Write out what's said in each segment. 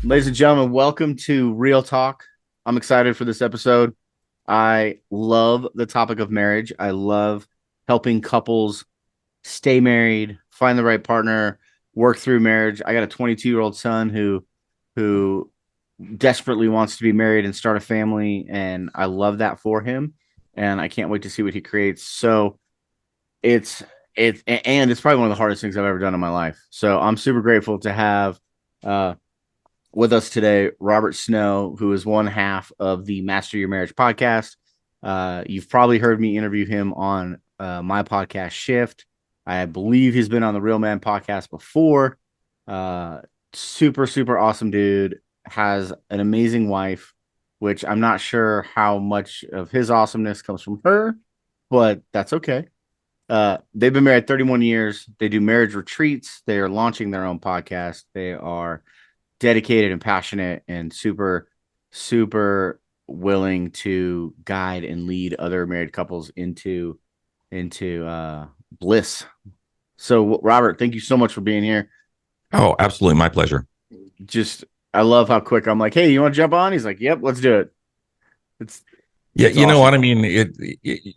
Ladies and gentlemen, welcome to Real Talk. I'm excited for this episode. I love the topic of marriage. I love helping couples stay married, find the right partner, work through marriage. I got a 22-year-old son who desperately wants to be married and start a family, and I love that for him. And I can't wait to see what he creates. So it's it's probably one of the hardest things I've ever done in my life. So I'm super grateful to have uh with us today, Robert Snow, who is one half of the Master Your Marriage podcast. You've probably heard me interview him on my podcast, Shift. I believe he's been on the Real Man podcast before. Super, super awesome dude. Has an amazing wife, which I'm not sure how much of his awesomeness comes from her, but that's okay. They've been married 31 years. They do marriage retreats. They are launching their own podcast. They are dedicated and passionate and super, super willing to guide and lead other married couples into bliss. So, Robert, thank you so much for being here. Oh, absolutely. My pleasure. Just, I love how quick I'm like, hey, you want to jump on? He's like, yep, let's do it. It's Yeah, it's you know what awesome. I mean?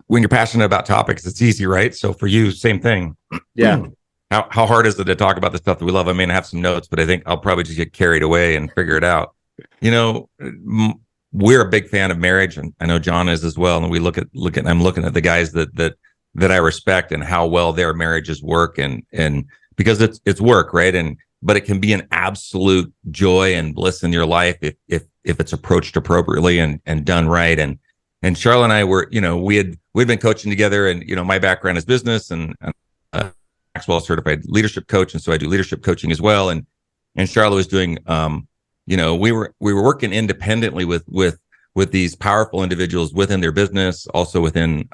When you're passionate about topics, it's easy, right? So for you, same thing. Yeah, How hard is it to talk about the stuff that we love? I mean, I have some notes, but I think I'll probably just get carried away and figure it out. You know, we're a big fan of marriage, and I know John is as well. And we look at I'm looking at the guys that I respect and how well their marriages work, and because it's work, right? And but it can be an absolute joy and bliss in your life if it's approached appropriately and done right. And Sharla and I were, we'd been coaching together, and my background is business and Maxwell certified leadership coach, and so I do leadership coaching as well. And Sharla was doing, we were working independently with these powerful individuals within their business, also within,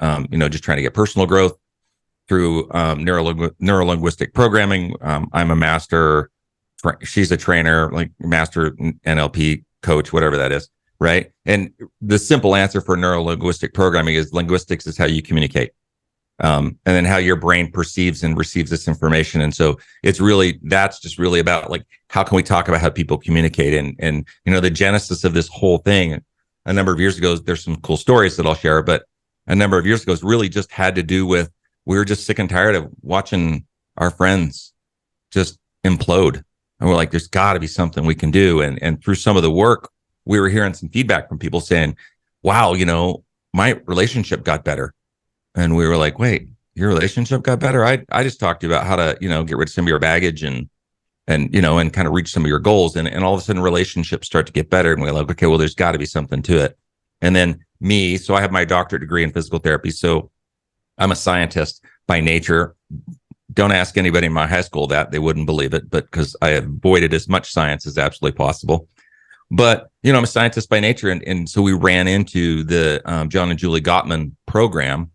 just trying to get personal growth through neuro-linguistic programming. I'm a master. She's a trainer, like master NLP coach, whatever that is. Right. And the simple answer for neuro-linguistic programming is linguistics is how you communicate. And then how your brain perceives and receives this information. And so that's just really about like, how can we talk about how people communicate? And the genesis of this whole thing a number of years ago, there's some cool stories that I'll share, but a number of years ago, it really just had to do with, we were just sick and tired of watching our friends just implode. And we're like, there's got to be something we can do. And through some of the work, we were hearing some feedback from people saying, wow, my relationship got better. And we were like, wait, your relationship got better? I just talked to you about how to, get rid of some of your baggage and kind of reach some of your goals. And all of a sudden relationships start to get better. And we're like, okay, well, there's got to be something to it. And then so I have my doctorate degree in physical therapy. So I'm a scientist by nature. Don't ask anybody in my high school that, they wouldn't believe it, but because I avoided as much science as absolutely possible. But, I'm a scientist by nature. And so we ran into the John and Julie Gottman program,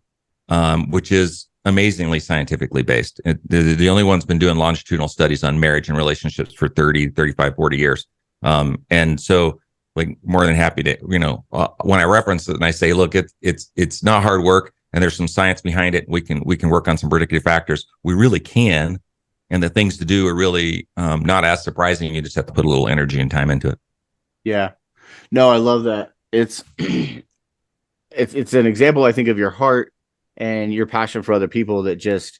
which is amazingly scientifically based. The only one's been doing longitudinal studies on marriage and relationships for 30, 35, 40 years. And so like more than happy to, when I reference it and I say, look, it's not hard work and there's some science behind it. We can work on some predictive factors. We really can. And the things to do are really not as surprising. You just have to put a little energy and time into it. yeah. No, I love that. It's an example, I think, of your heart and your passion for other people, that just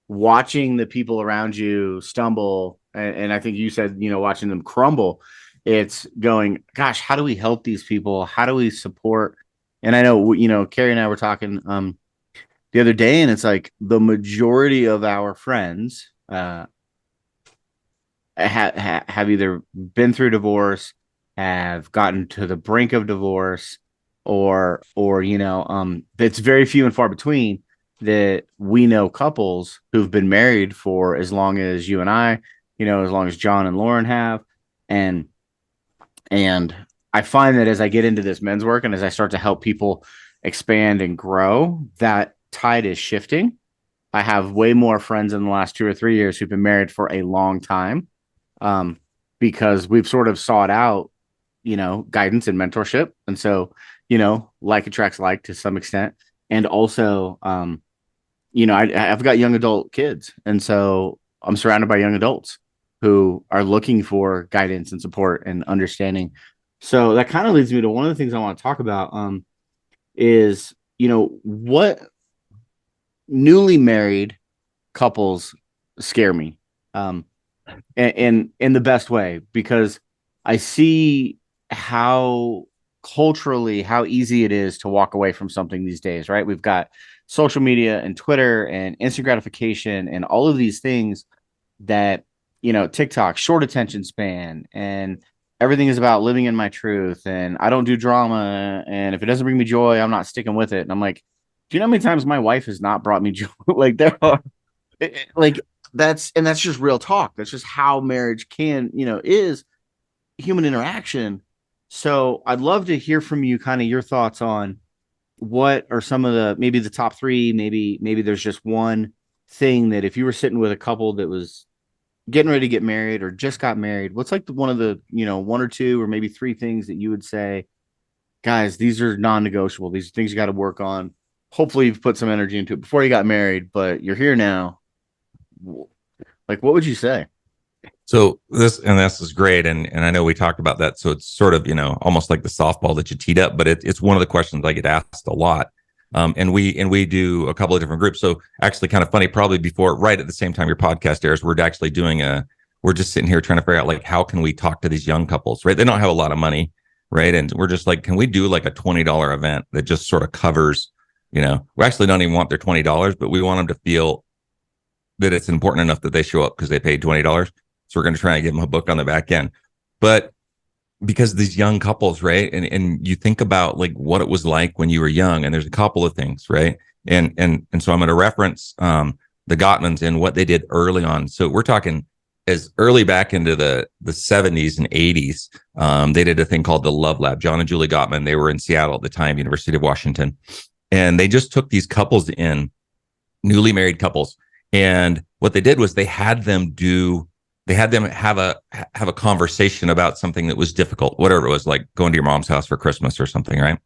watching the people around you stumble, and I think you said, watching them crumble. It's going, gosh, how do we help these people? How do we support? And I know, Carrie and I were talking the other day, and it's like the majority of our friends have either been through divorce, have gotten to the brink of divorce, or it's very few and far between that we know couples who've been married for as long as you and I, as long as John and Lauren have. And I find that as I get into this men's work and as I start to help people expand and grow, that tide is shifting. I have way more friends in the last 2 or 3 years who've been married for a long time, because we've sort of sought out, guidance and mentorship. And so, like attracts like to some extent. And also, I've got young adult kids. And so I'm surrounded by young adults. who are looking for guidance and support and understanding. So that kind of leads me to one of the things I want to talk about is, what newly married couples scare me. And in the best way, because I see how culturally how easy it is to walk away from something these days, right? We've got social media and Twitter and instant gratification and all of these things that, TikTok, short attention span, and everything is about living in my truth, and I don't do drama, and if it doesn't bring me joy, I'm not sticking with it. And I'm like, do you know how many times my wife has not brought me joy? Like there are like that's just real talk. That's just how marriage can, is human interaction. So I'd love to hear from you kind of your thoughts on what are some of the, maybe the top three, maybe there's just one thing that if you were sitting with a couple that was getting ready to get married or just got married, what's like one of the, one or two or maybe three things that you would say, guys, these are non-negotiable. These are things you got to work on. Hopefully you've put some energy into it before you got married, but you're here now. Like, what would you say? So this is great, and I know we talked about that. So it's sort of almost like the softball that you teed up, but it's one of the questions I get asked a lot. And we do a couple of different groups. So actually, kind of funny, probably right at the same time your podcast airs, we're just sitting here trying to figure out like how can we talk to these young couples, right? They don't have a lot of money, right? And we're just like, can we do like a $20 event that just sort of covers, we actually don't even want their $20, but we want them to feel that it's important enough that they show up because they paid $20. So we're going to try and give them a book on the back end. But because these young couples, right? And you think about like what it was like when you were young, and there's a couple of things, right? And so I'm going to reference the Gottmans and what they did early on. So we're talking as early back into the 70s and 80s. They did a thing called the Love Lab. John and Julie Gottman, they were in Seattle at the time, University of Washington. And they just took these couples in, newly married couples. And what they did was they had them have a conversation about something that was difficult, whatever it was, like going to your mom's house for Christmas or something, right?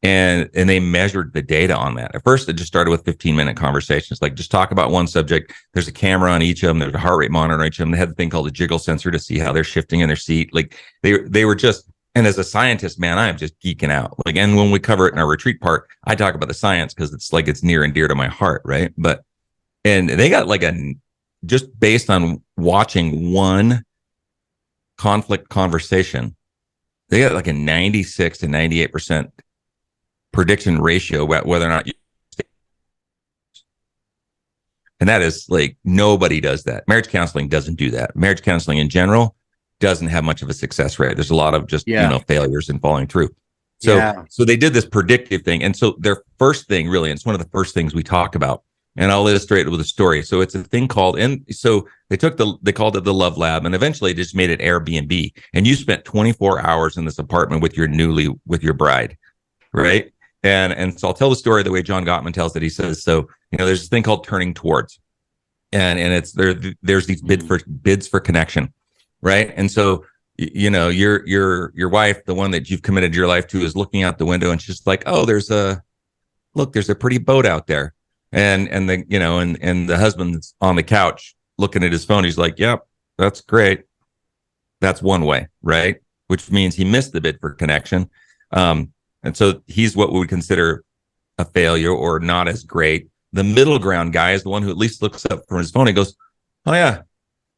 And they measured the data on that. At first, it just started with 15-minute conversations, like just talk about one subject. There's a camera on each of them. There's a heart rate monitor on each of them. They had a thing called a jiggle sensor to see how they're shifting in their seat. Like they were just. And as a scientist, man, I am just geeking out. Like, and when we cover it in our retreat part, I talk about the science because it's near and dear to my heart, right? And they got like just based on watching one conflict conversation, they got like a 96 to 98% prediction ratio about whether or not and that is like nobody does that. Marriage counseling doesn't do that. Marriage counseling in general doesn't have much of a success rate. There's a lot of just failures and following through. So they did this predictive thing. And so their first thing, really, it's one of the first things we talk about. And I'll illustrate it with a story. So it's a thing called, and so they called it the Love Lab, and eventually just made it Airbnb. And you spent 24 hours in this apartment with your bride, right? And so I'll tell the story the way John Gottman tells it. He says, so there's this thing called turning towards, and it's there's these bids for connection, right? And so your wife, the one that you've committed your life to, is looking out the window, and she's like, oh, there's a pretty boat out there. And the husband's on the couch looking at his phone. He's like, yep, that's great. That's one way, right? Which means he missed the bid for connection. And so he's what we would consider a failure or not as great. The middle ground guy is the one who at least looks up from his phone and goes, oh yeah,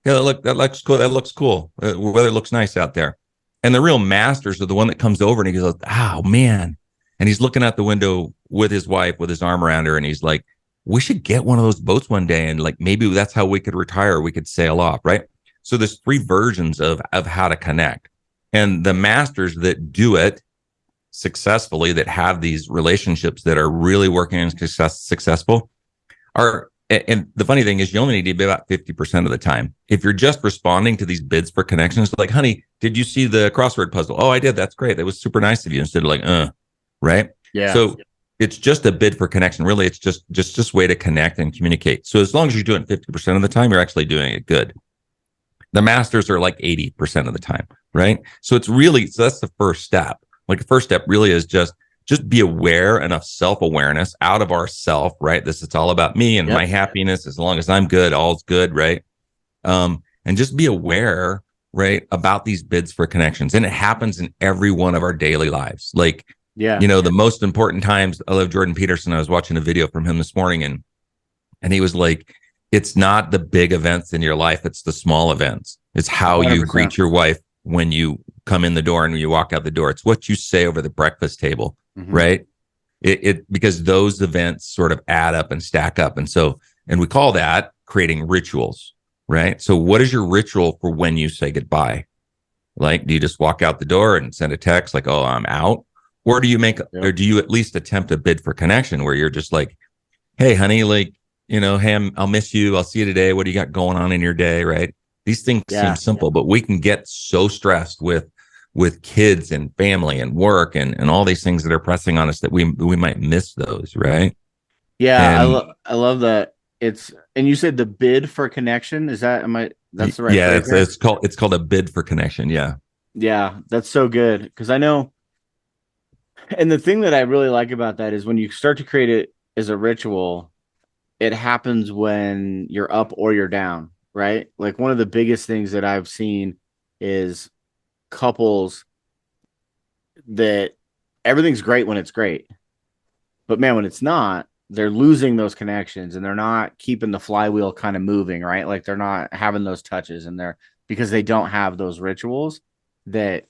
that looks cool. That looks cool. Weather looks nice out there. And the real masters are the one that comes over and he goes, oh man. And he's looking out the window with his wife, with his arm around her. And he's like, we should get one of those boats one day. And like, maybe that's how we could retire. We could sail off. Right. So there's three versions of how to connect, and the masters that do it successfully, that have these relationships that are really working and successful are, and the funny thing is you only need to be about 50% of the time. If you're just responding to these bids for connections, like, honey, did you see the crossword puzzle? Oh, I did. That's great. That was super nice of you. Instead of like, right. Yeah. So it's just a bid for connection. Really, it's just way to connect and communicate. So as long as you're doing 50% of the time, you're actually doing it good. The masters are like 80% of the time, right? So that's the first step. Like the first step really is just be aware, enough self-awareness out of ourself, right? It's all about me and my happiness. As long as I'm good, all's good, right? and just be aware, right, about these bids for connections. And it happens in every one of our daily lives. Like, Yeah. you know, the most important times. I love Jordan Peterson. I was watching a video from him this morning, and he was like, it's not the big events in your life, it's the small events. It's how you 100%. greet your wife when you come in the door and when you walk out the door. It's what you say over the breakfast table, right? It because those events sort of add up and stack up. And we call that creating rituals, right? So what is your ritual for when you say goodbye? Like, do you just walk out the door and send a text like, oh, I'm out? Or or do you at least attempt a bid for connection where you're just like, hey, honey, like, you know, hey, I'll miss you. I'll see you today. What do you got going on in your day? Right. These things seem simple, but we can get so stressed with kids and family and work and all these things that are pressing on us that we might miss those. Right. Yeah. And I love that. And you said the bid for connection. That's the right yeah, phrase there? it's called a bid for connection. Yeah. Yeah. That's so good. Because I know, and the thing that I really like about that is when you start to create it as a ritual, it happens when you're up or you're down, right? Like one of the biggest things that I've seen is couples that everything's great when it's great. But man, when it's not, they're losing those connections and they're not keeping the flywheel kind of moving, right? Like they're not having those touches and they're because they don't have those rituals that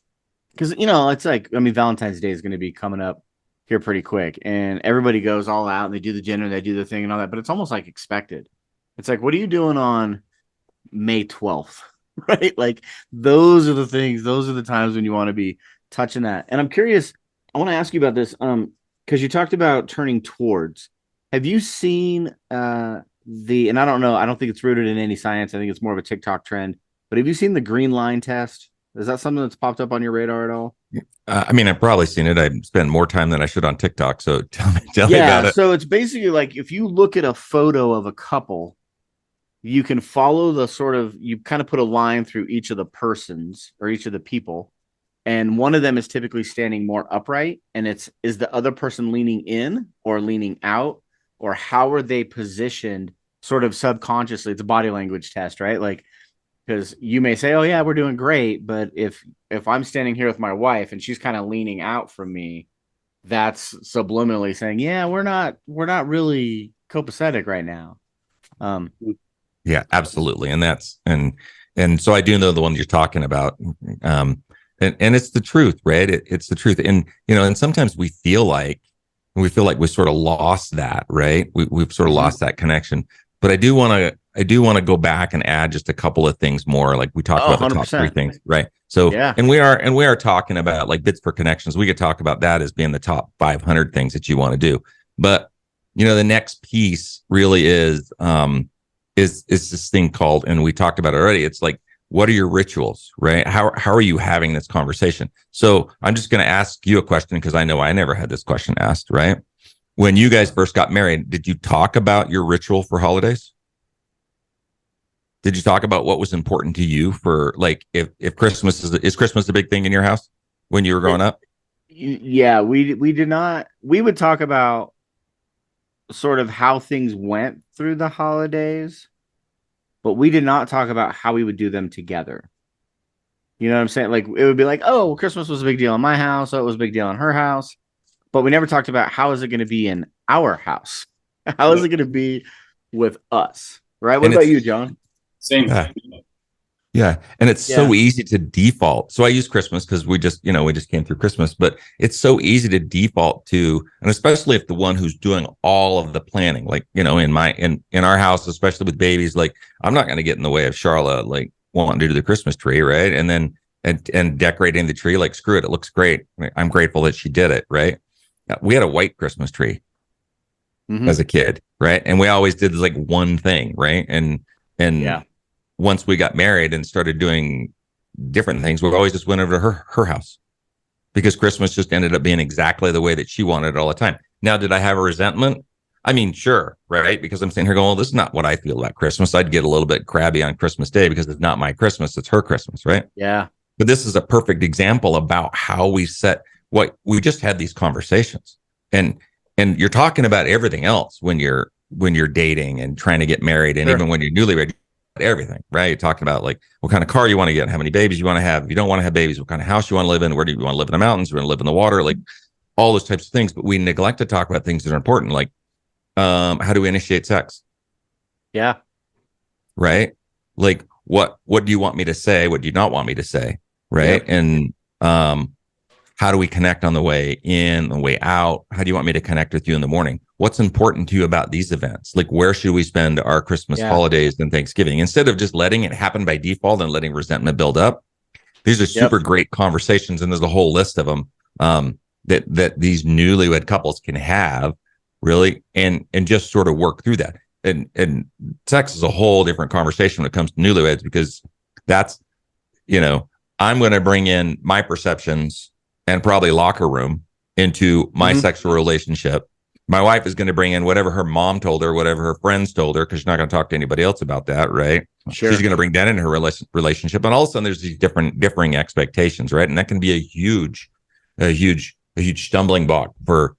because it's like Valentine's Day is going to be coming up here pretty quick and everybody goes all out and they do the dinner, they do the thing and all that, but it's almost like expected. It's like, what are you doing on May 12th? Right? Like those are the things, those are the times when you want to be touching that. And I'm curious, I want to ask you about this because you talked about turning towards. Have you seen and I don't know, I don't think it's rooted in any science. I think it's more of a TikTok trend, but have you seen the green line test? Is that something that's popped up on your radar at all? I mean, I've probably seen it. I spend more time than I should on TikTok. So tell me Yeah, about it. so it's basically like if you look at a photo of a couple, you can follow the sort of you kind of put a line through each of the persons or each of the people, and one of them is typically standing more upright, and it's is the other person leaning in or leaning out, or how are they positioned sort of subconsciously? It's a body language test, right? Like because you may say, "Oh yeah, we're doing great," but if I'm standing here with my wife and she's kind of leaning out from me, that's subliminally saying, "Yeah, we're not really copacetic right now." Um, Yeah, absolutely. And so I do know the one you're talking about. And it's the truth, right? It's the truth. And and sometimes we feel like we sort of lost that, right? We've sort of lost that connection. But I do want to go back and add just a couple of things more. Like we talked Oh, about the top three 100%. things, right? So Yeah. and we are talking about like bits for connections. We could talk about that as being the top 500 things that you want to do. But the next piece really is this thing called, and we talked about it already. It's like, what are your rituals, right? How are you having this conversation? So I'm just going to ask you a question because I know I never had this question asked, right? When you guys first got married, did you talk about your ritual for holidays? Did you talk about what was important to you for like if Christmas is Christmas a big thing in your house when you were growing up? Yeah, we did not. We would talk about sort of how things went through the holidays, but we did not talk about how we would do them together. You know what I'm saying? Like it would be like, oh, well, Christmas was a big deal in my house, so it was a big deal in her house, but we never talked about how is it going to be in our house? How is it going to be with us? Right? What And about it's you, John? Same. yeah, yeah, and it's Yeah. so easy to default. So I use Christmas because we just came through Christmas, but it's so easy to default to, and especially if the one who's doing all of the planning, like in our house, especially with babies, like I'm not going to get in the way of Sharla like wanting to do the Christmas tree, right? And then and decorating the tree, like screw it, it looks great. I'm grateful that she did it, right? We had a white Christmas tree as a kid, right? And we always did like one thing, right? And Yeah. once we got married and started doing different things, we always just went over to her house because Christmas just ended up being exactly the way that she wanted it all the time. Now, did I have a resentment? I mean, sure, right? Because I'm sitting here going, well, this is not what I feel about Christmas. I'd get a little bit crabby on Christmas Day because it's not my Christmas, it's her Christmas, right? Yeah. But this is a perfect example about how we set what we just had these conversations. And you're talking about everything else when you're dating and trying to get married, and Sure. even when you're newlywed, everything, right? Talking about like what kind of car you want to get, how many babies you want to have. If you don't want to have babies, what kind of house you want to live in, where do you want to live in the mountains, you want to live in the water, like all those types of things. But we neglect to talk about things that are important, like how do we initiate sex? Yeah. Right? Like what do you want me to say? What do you not want me to say? Right. Yep. And how do we connect on the way in, the way out? How do you want me to connect with you in the morning? What's important to you about these events? Like, where should we spend our Christmas Yeah. holidays and Thanksgiving? Instead of just letting it happen by default and letting resentment build up, these are super great conversations. And there's a whole list of them that these newlywed couples can have, really, and just sort of work through that. And sex is a whole different conversation when it comes to newlyweds, because that's, I'm going to bring in my perceptions and probably locker room into my sexual relationship. My wife is going to bring in whatever her mom told her, whatever her friends told her, because she's not going to talk to anybody else about that, right? Sure. She's going to bring that into her relationship, and all of a sudden there's these differing expectations, right? And that can be a huge stumbling block for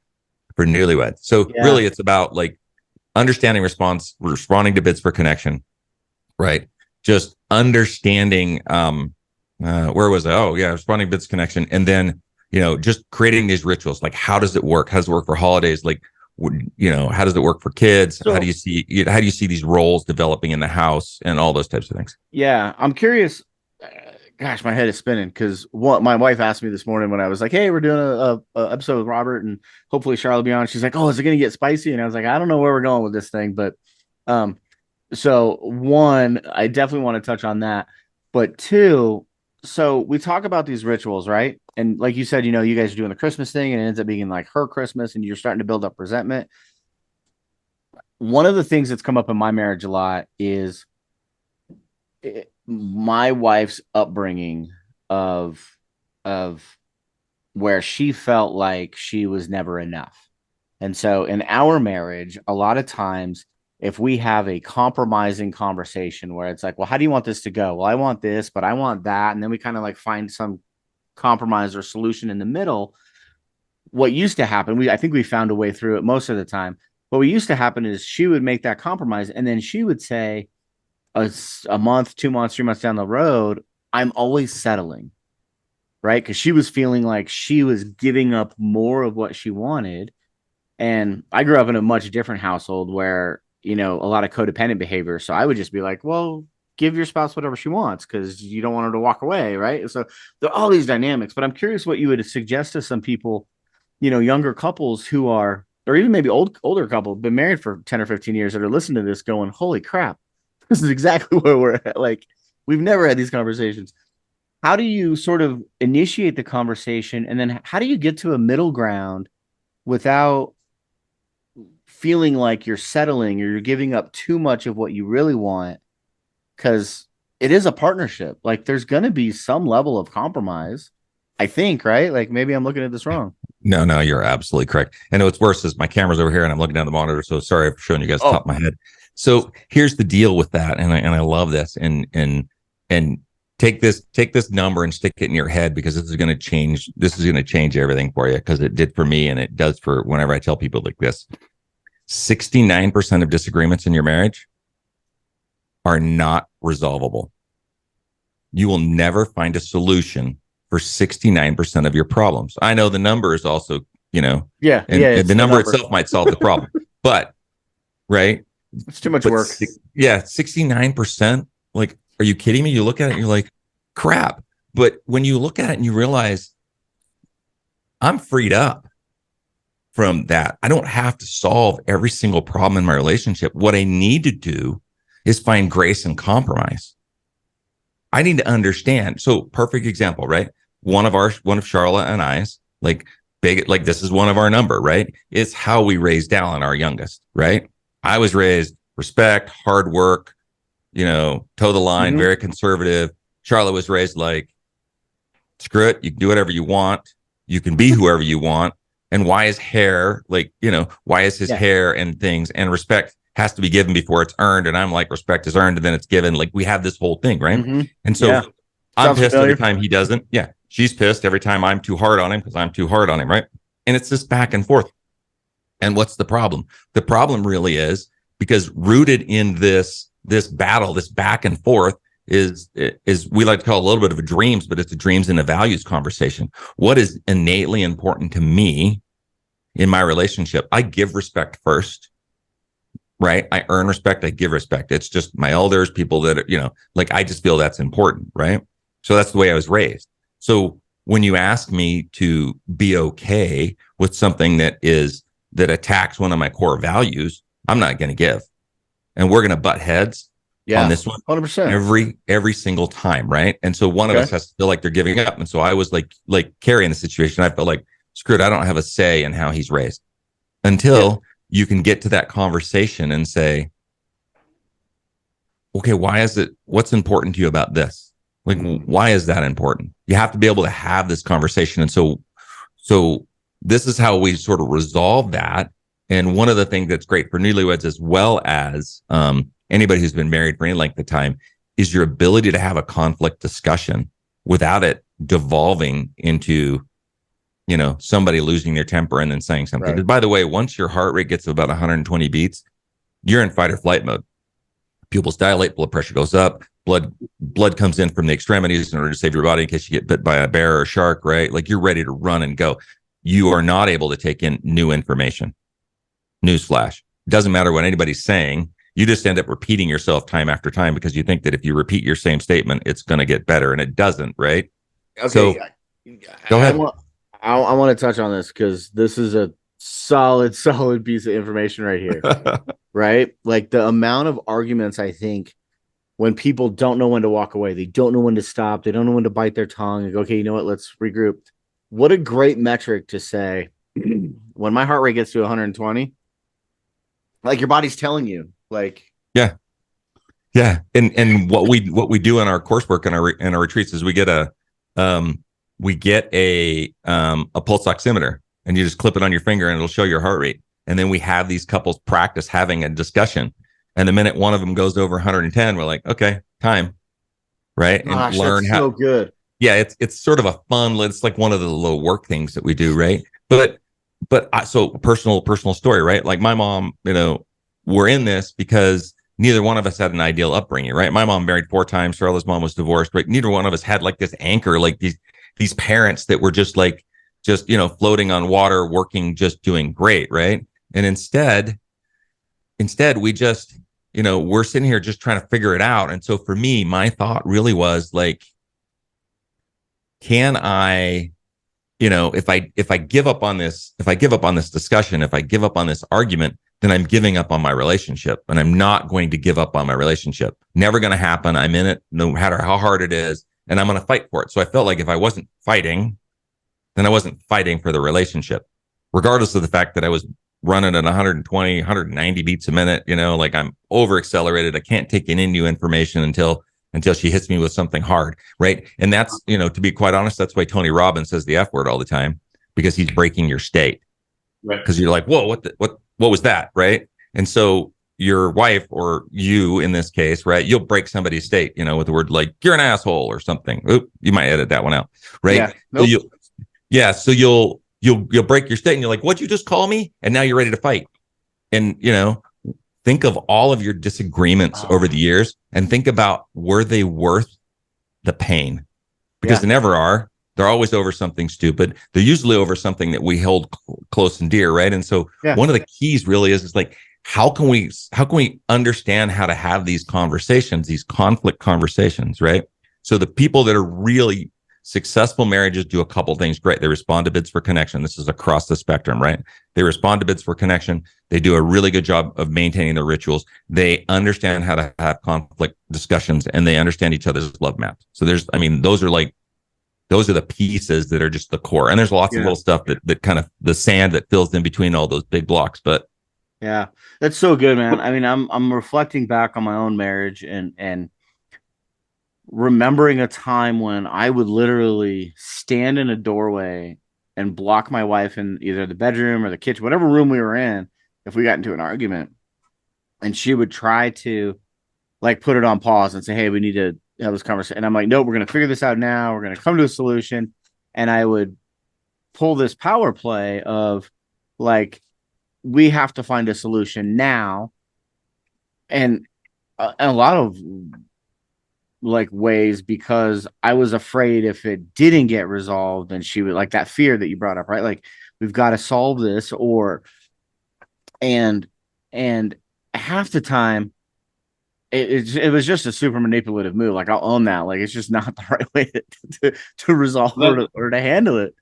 newlyweds. So really, it's about like understanding responding to bids for connection, right? Just understanding. Where was I? Oh yeah, responding to bids connection, and then just creating these rituals. Like, how does it work? How does it work for holidays? Like, how does it work for kids? So, how do you see these roles developing in the house and all those types of things? Yeah, I'm curious. Gosh, my head is spinning because what my wife asked me this morning when I was like, "Hey, we're doing a episode with Robert, and hopefully Sharla will be on." She's like, "Oh, is it going to get spicy?" And I was like, "I don't know where we're going with this thing, but so one, I definitely want to touch on that, but two, so we talk about these rituals, right? And like you said, you guys are doing the Christmas thing, and it ends up being like her Christmas, and you're starting to build up resentment. One of the things that's come up in my marriage a lot is my wife's upbringing of where she felt like she was never enough. And so in our marriage, a lot of times if we have a compromising conversation where it's like, well, how do you want this to go? Well, I want this, but I want that. And then we kind of like find some compromise or solution in the middle. What used to happen, I think we found a way through it most of the time. What used to happen is she would make that compromise, and then she would say a month, 2 months, 3 months down the road, I'm always settling, right? Because she was feeling like she was giving up more of what she wanted. And I grew up in a much different household where, a lot of codependent behavior. So I would just be like, well, give your spouse whatever she wants because you don't want her to walk away, right? So there are all these dynamics. But I'm curious what you would suggest to some people, younger couples who are, or even maybe older couple, been married for 10 or 15 years that are listening to this going, holy crap, this is exactly where we're at. Like, we've never had these conversations. How do you sort of initiate the conversation? And then how do you get to a middle ground without feeling like you're settling or you're giving up too much of what you really want? Because it is a partnership. Like, there's going to be some level of compromise, I think, right? Like, maybe I'm looking at this wrong. No, you're absolutely correct. And what's worse is my camera's over here and I'm looking down the monitor. So sorry for showing you guys the top of my head. So here's the deal with that. And I love this and take this number and stick it in your head, because this is going to change everything for you, because it did for me. And it does for whenever I tell people like this. 69% of disagreements in your marriage are not resolvable. You will never find a solution for 69% of your problems. I know the number is also, and the number itself might solve the problem, but right. It's too much work. 69%. Like, are you kidding me? You look at it and you're like, crap. But when you look at it and you realize I'm freed up from that, I don't have to solve every single problem in my relationship. What I need to do is find grace and compromise. I need to understand. So perfect example, right? One of Sharla and I's, like this is one of our number, right? It's how we raised Alan, our youngest, right? I was raised respect, hard work, toe the line, very conservative. Sharla was raised like, screw it, you can do whatever you want. You can be whoever you want. And why is hair, why is his hair and things, and respect has to be given before it's earned. And I'm like, respect is earned and then it's given. Like, we have this whole thing, right? And so I'm pissed every time he doesn't. Yeah. She's pissed every time I'm too hard on him because I'm too hard on him, right? And it's this back and forth. And what's the problem? The problem really is because rooted in this this battle, this back and forth is we like to call it a little bit of a dreams, but it's a dreams and a values conversation. What is innately important to me in my relationship? I give respect first, right? I earn respect. I give respect. It's just my elders, people that, like, I just feel that's important, right? So that's the way I was raised. So when you ask me to be okay with something that attacks one of my core values, I'm not going to give. And we're going to butt heads on Yeah. this one 100%. every single time, right? And so one of us has to feel like they're giving up. And so I was like carrying the situation. I felt like, screwed, I don't have a say in how he's raised until you can get to that conversation and say, okay, what's important to you about this? Like, why is that important? You have to be able to have this conversation. And so this is how we sort of resolve that. And one of the things that's great for newlyweds, as well as anybody who's been married for any length of time, is your ability to have a conflict discussion without it devolving into, somebody losing their temper and then saying something. Right. By the way, once your heart rate gets to about 120 beats, you're in fight or flight mode. Pupils dilate, blood pressure goes up, blood comes in from the extremities in order to save your body in case you get bit by a bear or a shark, right? Like, you're ready to run and go. You are not able to take in new information. Newsflash. It doesn't matter what anybody's saying. You just end up repeating yourself time after time because you think that if you repeat your same statement, it's going to get better, and it doesn't, right? Okay. So, go ahead. I want to touch on this because this is a solid piece of information right here. Right? Like, the amount of arguments, I think, when people don't know when to walk away, they don't know when to stop, they don't know when to bite their tongue and go, okay, you know what, let's regroup. What a great metric to say, when my heart rate gets to 120, like, your body's telling you, like, yeah. And what we do in our coursework and our retreats is we get a pulse oximeter, and you just clip it on your finger and it'll show your heart rate. And then we have these couples practice having a discussion. And the minute one of them goes over 110, we're like, okay, time, right? Gosh, and learn that's so good. Yeah, it's sort of a fun. It's like one of the little work things that we do, right? So personal story, right? Like, my mom, we're in this because neither one of us had an ideal upbringing, right? My mom married 4 times. Sharla's mom was divorced, right? Neither one of us had like this anchor, like these parents that were just floating on water, working, just doing great, right? And instead we just, we're sitting here just trying to figure it out. And so for me, my thought really was like, can I, if I give up on this discussion, if I give up on this argument, then I'm giving up on my relationship, and I'm not going to give up on my relationship. Never going to happen. I'm in it no matter how hard it is, and I'm going to fight for it. So I felt like if I wasn't fighting, then I wasn't fighting for the relationship, regardless of the fact that I was running at 120, 190 beats a minute, like, I'm over accelerated. I can't take in any new information until she hits me with something hard, right? And that's, to be quite honest, that's why Tony Robbins says the F word all the time, because he's breaking your state. Right. Because you're like, whoa, what was that, right? And so your wife, or you in this case, right, you'll break somebody's state, with the word like, you're an asshole or something. Oop, you might edit that one out, right? Yeah. Nope. So you'll break your state, and you're like, what'd you just call me? And now you're ready to fight. And, think of all of your disagreements over the years and think about, were they worth the pain? Because they never are. They're always over something stupid. They're usually over something that we hold close and dear, right? And so one of the keys really is like, how can we understand how to have these conversations, these conflict conversations, right? So the people that are really successful marriages do a couple things great. They respond to bids for connection. This is across the spectrum, right? They respond to bids for connection. They do a really good job of maintaining their rituals. They understand how to have conflict discussions, and they understand each other's love maps. So those are the pieces that are just the core. And there's lots of little stuff that kind of the sand that fills in between all those big blocks. But yeah, that's so good, man. I mean, I'm reflecting back on my own marriage and remembering a time when I would literally stand in a doorway and block my wife in either the bedroom or the kitchen, whatever room we were in, if we got into an argument. And she would try to, like, put it on pause and say, hey, we need to have this conversation. And I'm like, no, we're going to figure this out now. We're going to come to a solution. And I would pull this power play of, like, we have to find a solution now. And a lot of like ways, because I was afraid if it didn't get resolved, and she would, like, that fear that you brought up, right? Like, we've got to solve this, or and and half the time it was just a super manipulative move. Like, I'll own that. Like, it's just not the right way to resolve That, or to handle it.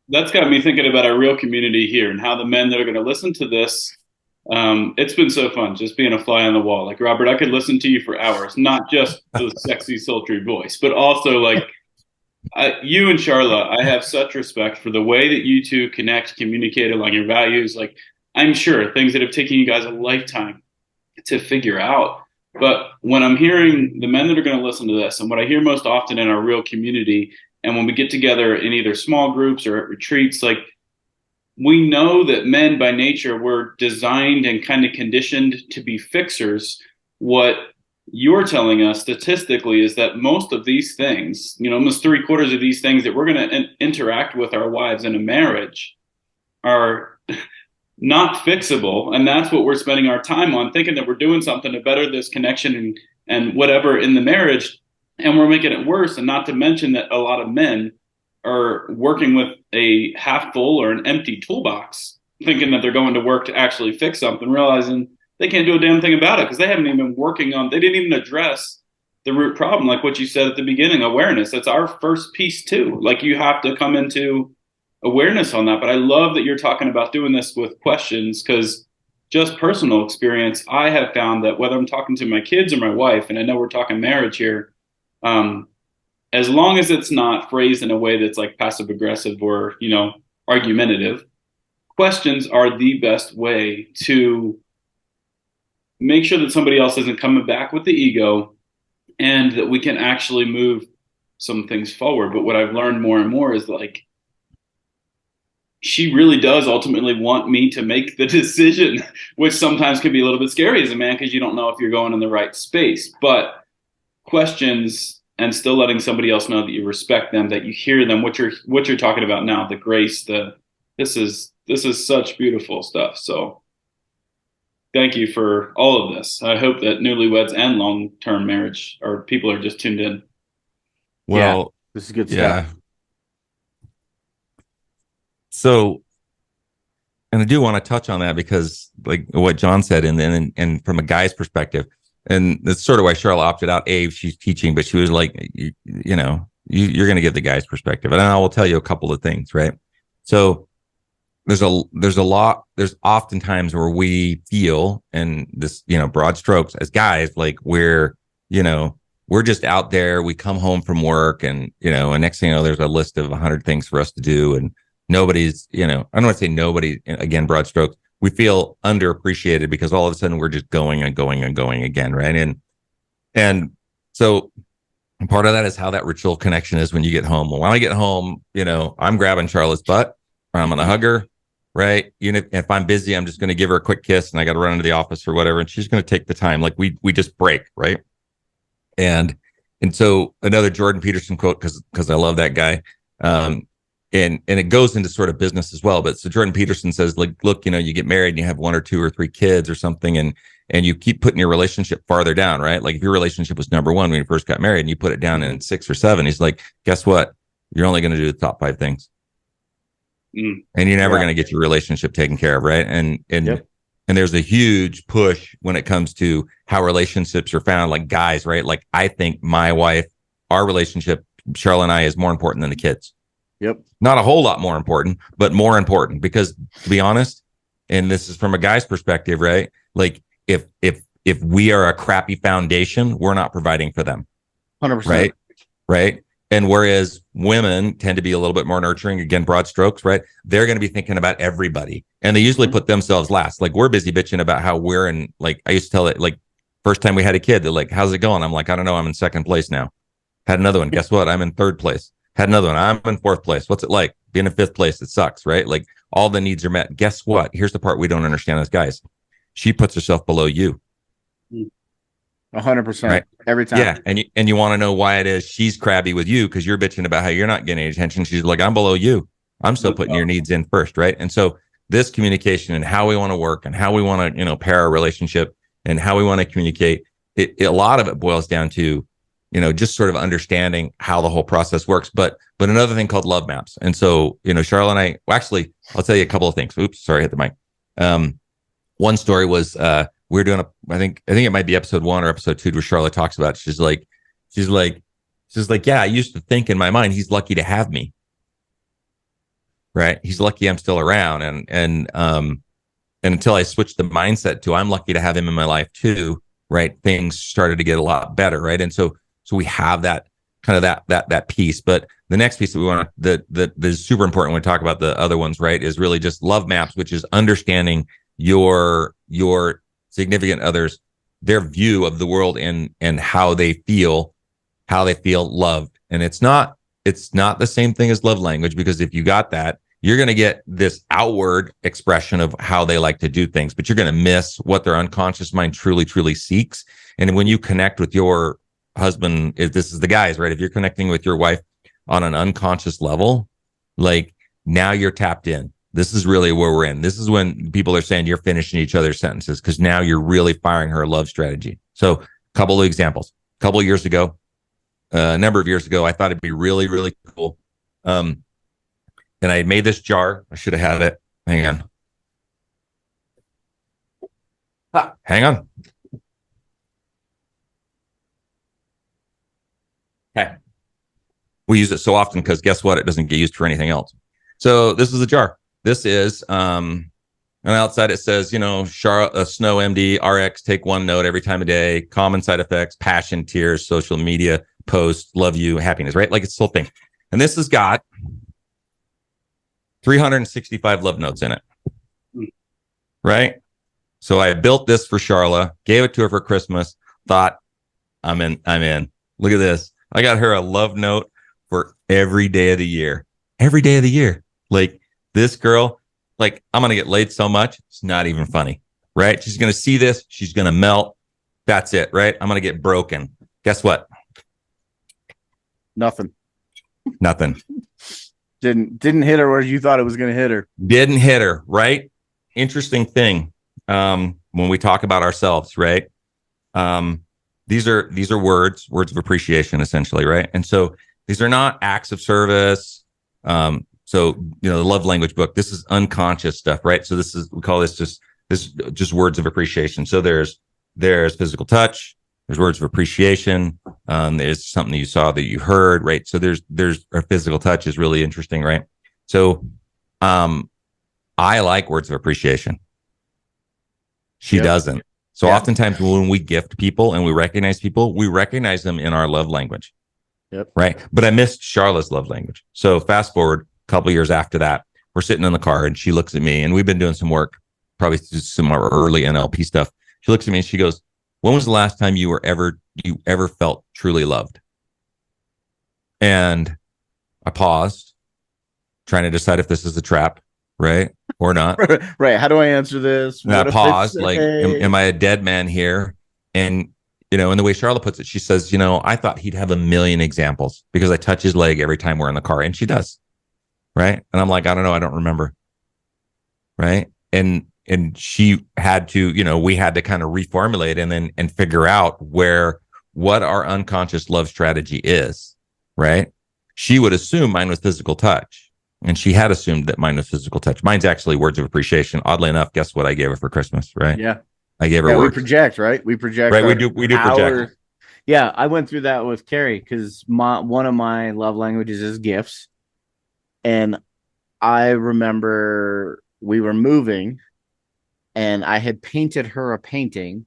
that's got me thinking about our real community here and how the men that are going to listen to this. It's been so fun just being a fly on the wall. Like, Robert, I could listen to you for hours, not just the sexy, sultry voice, but also like you and Sharla. I have such respect for the way that you two connect, communicate along your values. Like, I'm sure things that have taken you guys a lifetime to figure out. But when I'm hearing the men that are going to listen to this, and what I hear most often in our real community, and when we get together in either small groups or at retreats, like, we know that men by nature were designed and kind of conditioned to be fixers. What you're telling us statistically is that most of these things, almost three-quarters of these things that we're going to interact with our wives in a marriage are not fixable. And that's what we're spending our time on, thinking that we're doing something to better this connection and whatever in the marriage. And we're making it worse. And not to mention that a lot of men are working with a half full or an empty toolbox, thinking that they're going to work to actually fix something, realizing they can't do a damn thing about it because they haven't even been working on, they didn't even address the root problem. Like what you said at the beginning, awareness. That's our first piece too. Like, you have to come into awareness on that. But I love that you're talking about doing this with questions, because just personal experience, I have found that whether I'm talking to my kids or my wife, and I know we're talking marriage here, as long as it's not phrased in a way that's like passive aggressive or, argumentative, questions are the best way to make sure that somebody else isn't coming back with the ego, and that we can actually move some things forward. But what I've learned more and more is, like, she really does ultimately want me to make the decision, which sometimes can be a little bit scary as a man because you don't know if you're going in the right space. But questions and still letting somebody else know that you respect them, that you hear them, what you're talking about now, the grace, this is such beautiful stuff. So thank you for all of this. I hope that newlyweds and long-term marriage or people are just tuned in. Well, Yeah, this is good yeah. stuff. So, and I do want to touch on that because, like what John said, and from a guy's perspective, and that's sort of why Sharla opted out. She's teaching, but she was like, you're going to give the guy's perspective, and I will tell you a couple of things, right? So there's often times where we feel, and this, broad strokes as guys, like we're just out there. We come home from work, and next thing you know, there's a list of 100 things for us to do, and nobody's, I don't want to say nobody, again, broad strokes. We feel underappreciated because all of a sudden we're just going and going and going again, right? And so part of that is how that ritual connection is when you get home. Well, when I get home, I'm grabbing Charlotte's butt, or I'm going to hug her, right? If I'm busy, I'm just going to give her a quick kiss, and I got to run into the office or whatever, and she's going to take the time. Like we just break, right? And so another Jordan Peterson quote, because I love that guy. And it goes into sort of business as well. But so Jordan Peterson says, like, look, you get married and you have 1 or 2 or 3 kids or something, and you keep putting your relationship farther down, right? Like if your relationship was number 1 when you first got married and you put it down in 6 or 7, he's like, guess what? You're only going to do the top 5 things. And you're never going to get your relationship taken care of, right? And there's a huge push when it comes to how relationships are found, like guys, right? Like I think my wife, our relationship, Sharla and I, is more important than the kids. Yep. Not a whole lot more important, but more important, because to be honest, and this is from a guy's perspective, right? Like if we are a crappy foundation, we're not providing for them. 100%. Right. And whereas women tend to be a little bit more nurturing, again, broad strokes, right? They're going to be thinking about everybody, and they usually put themselves last. Like we're busy bitching about how we're in, like, I used to tell it, like, first time we had a kid, they're like, how's it going? I'm like, I don't know. I'm in 2nd place now. Had another one. Guess what? I'm in 3rd place. Had another one. I'm in 4th place. What's it like being in 5th place? It sucks, right? Like all the needs are met. Guess what? Here's the part we don't understand as guys. She puts herself below you. 100%. Right? Every time. Yeah. And you want to know why it is she's crabby with you because you're bitching about how you're not getting any attention. She's like, I'm below you. I'm still putting your needs in first. Right. And so this communication and how we want to work and how we want to, pair our relationship and how we want to communicate a lot of it boils down to, just sort of understanding how the whole process works. But another thing called love maps. And so, Sharla and well, actually, I'll tell you a couple of things. Oops, sorry, I hit the mic. One story was we were doing I think it might be episode 1 or episode 2 where Sharla talks about it. She's like, yeah, I used to think in my mind, he's lucky to have me. Right. He's lucky I'm still around. And until I switched the mindset to I'm lucky to have him in my life too. Right. Things started to get a lot better. Right. And so we have that kind of that piece. But the next piece that we want to, that is super important when we talk about the other ones, right, is really just love maps, which is understanding your significant others, their view of the world and how they feel loved. And it's not the same thing as love language, because if you got that, you're going to get this outward expression of how they like to do things, but you're going to miss what their unconscious mind truly, truly seeks. And when you connect with your husband, if this is the guys, right? If you're connecting with your wife on an unconscious level, like now you're tapped in. This is really where we're in. This is when people are saying you're finishing each other's sentences, because now you're really firing her love strategy. So a couple of examples. A couple of years ago, a number of years ago, I thought it'd be really, really cool. And I had made this jar. I should have had it. Hang on. Hang on. Okay. We use it so often because guess what? It doesn't get used for anything else. So this is a jar. This is, and outside it says, Sharla Snow MD RX, take one note every time of day, common side effects, passion, tears, social media, post, love you, happiness, right? Like it's the whole thing. And this has got 365 love notes in it. Right? So I built this for Sharla, gave it to her for Christmas, thought, I'm in. Look at this. I got her a love note for every day of the year. Every day of the year. Like this girl, like I'm going to get laid so much. It's not even funny. Right? She's going to see this. She's going to melt. That's it. Right? I'm going to get broken. Guess what? Nothing. Didn't hit her where you thought it was going to hit her. Didn't hit her, right? Interesting thing. When we talk about ourselves, right? These are words of appreciation, essentially, right? And so these are not acts of service. So the love language book, this is unconscious stuff, right? So we call this just words of appreciation. So there's physical touch. There's words of appreciation. There's something that you saw that you heard, right? So there's a physical touch is really interesting, right? So, I like words of appreciation. She doesn't. So oftentimes when we gift people and we recognize people, we recognize them in our love language. Yep. Right. But I missed Charla's love language. So fast forward a couple of years after that, we're sitting in the car and she looks at me and we've been doing some work, probably some early NLP stuff. She looks at me and she goes, when was the last time you ever felt truly loved? And I paused, trying to decide if this is a trap, right? Or not. Right. How do I answer this? And I paused, like, am I a dead man here? And, and the way Sharla puts it, she says, I thought he'd have a million examples because I touch his leg every time we're in the car. And she does. Right. And I'm like, I don't know. I don't remember. Right. And she had to, we had to kind of reformulate and figure out what our unconscious love strategy is, right? She would assume mine was physical touch, and she had assumed that mine was physical touch. Mine's actually words of appreciation. Oddly enough, guess what I gave her for Christmas, right? Yeah. I gave her words. We project, right? We project. Right, we do project. Yeah, I went through that with Carrie because one of my love languages is gifts. And I remember we were moving and I had painted her a painting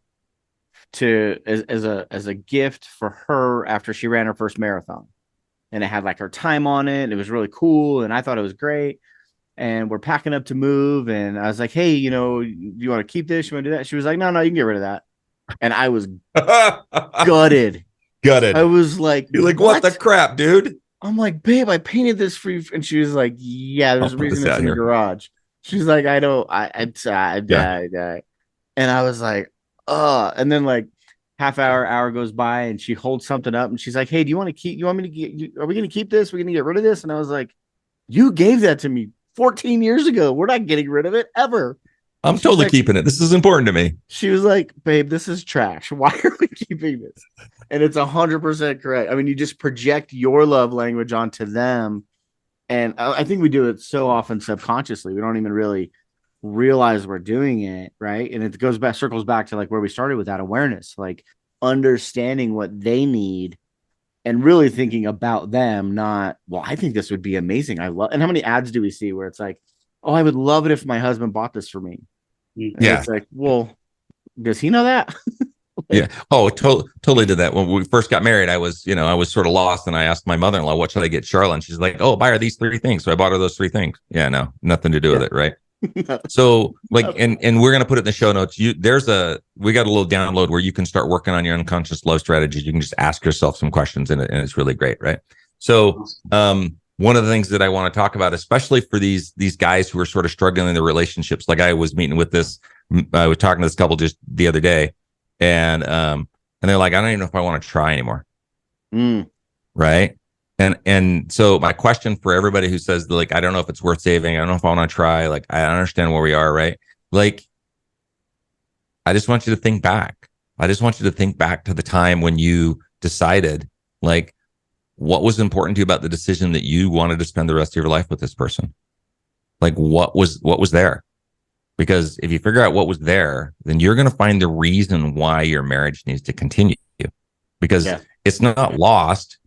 as a gift for her after she ran her first marathon. And it had like her time on it. And it was really cool. And I thought it was great. And we're packing up to move. And I was like, hey, do you want to keep this? You want to do that? She was like, no, you can get rid of that. And I was gutted. I was like, you're like, what the crap, dude? I'm like, babe, I painted this for you. And she was like, yeah, there's a reason it's in the garage. She's like, I don't, I. And I was like, and then like hour goes by and she holds something up and she's like, hey, are we going to keep this? We're going to get rid of this? And I was like, you gave that to me 14 years ago. We're not getting rid of it ever. I'm She's totally like, keeping it. This is important to me. she was like, babe, this is trash. Why are we keeping this? And it's 100% correct. I mean, you just project your love language onto them. And I think we do it so often subconsciously. We don't even really realize we're doing it. Right. And it goes back, circles back to like where we started with that awareness, like understanding what they need and really thinking about them, not, well, I think this would be amazing. I love, and how many ads do we see where it's like, oh, I would love it if my husband bought this for me. And Yeah. it's like, well, does he know that? Yeah. Like, Oh, totally did that. When we first got married, I was sort of lost, and I asked my mother-in-law, what should I get Charlotte? And she's like, oh, buy her these 3 things. So I bought her those 3 things. Yeah, no, nothing to do with yeah. it. Right. So like, and we're going to put it in the show notes. We got a little download where you can start working on your unconscious love strategies. You can just ask yourself some questions and it's really great. Right. So, one of the things that I want to talk about, especially for these guys who are sort of struggling in their relationships, like I was meeting with I was talking to this couple just the other day, and they're like, I don't even know if I want to try anymore. Right. And so my question for everybody who says like, I don't know if it's worth saving, I don't know if I want to try, like, I understand where we are, right? Like, I just want you to think back. I just want you to think back to the time when you decided, like, what was important to you about the decision that you wanted to spend the rest of your life with this person? Like, what was there? Because if you figure out what was there, then you're going to find the reason why your marriage needs to continue, because it's not lost.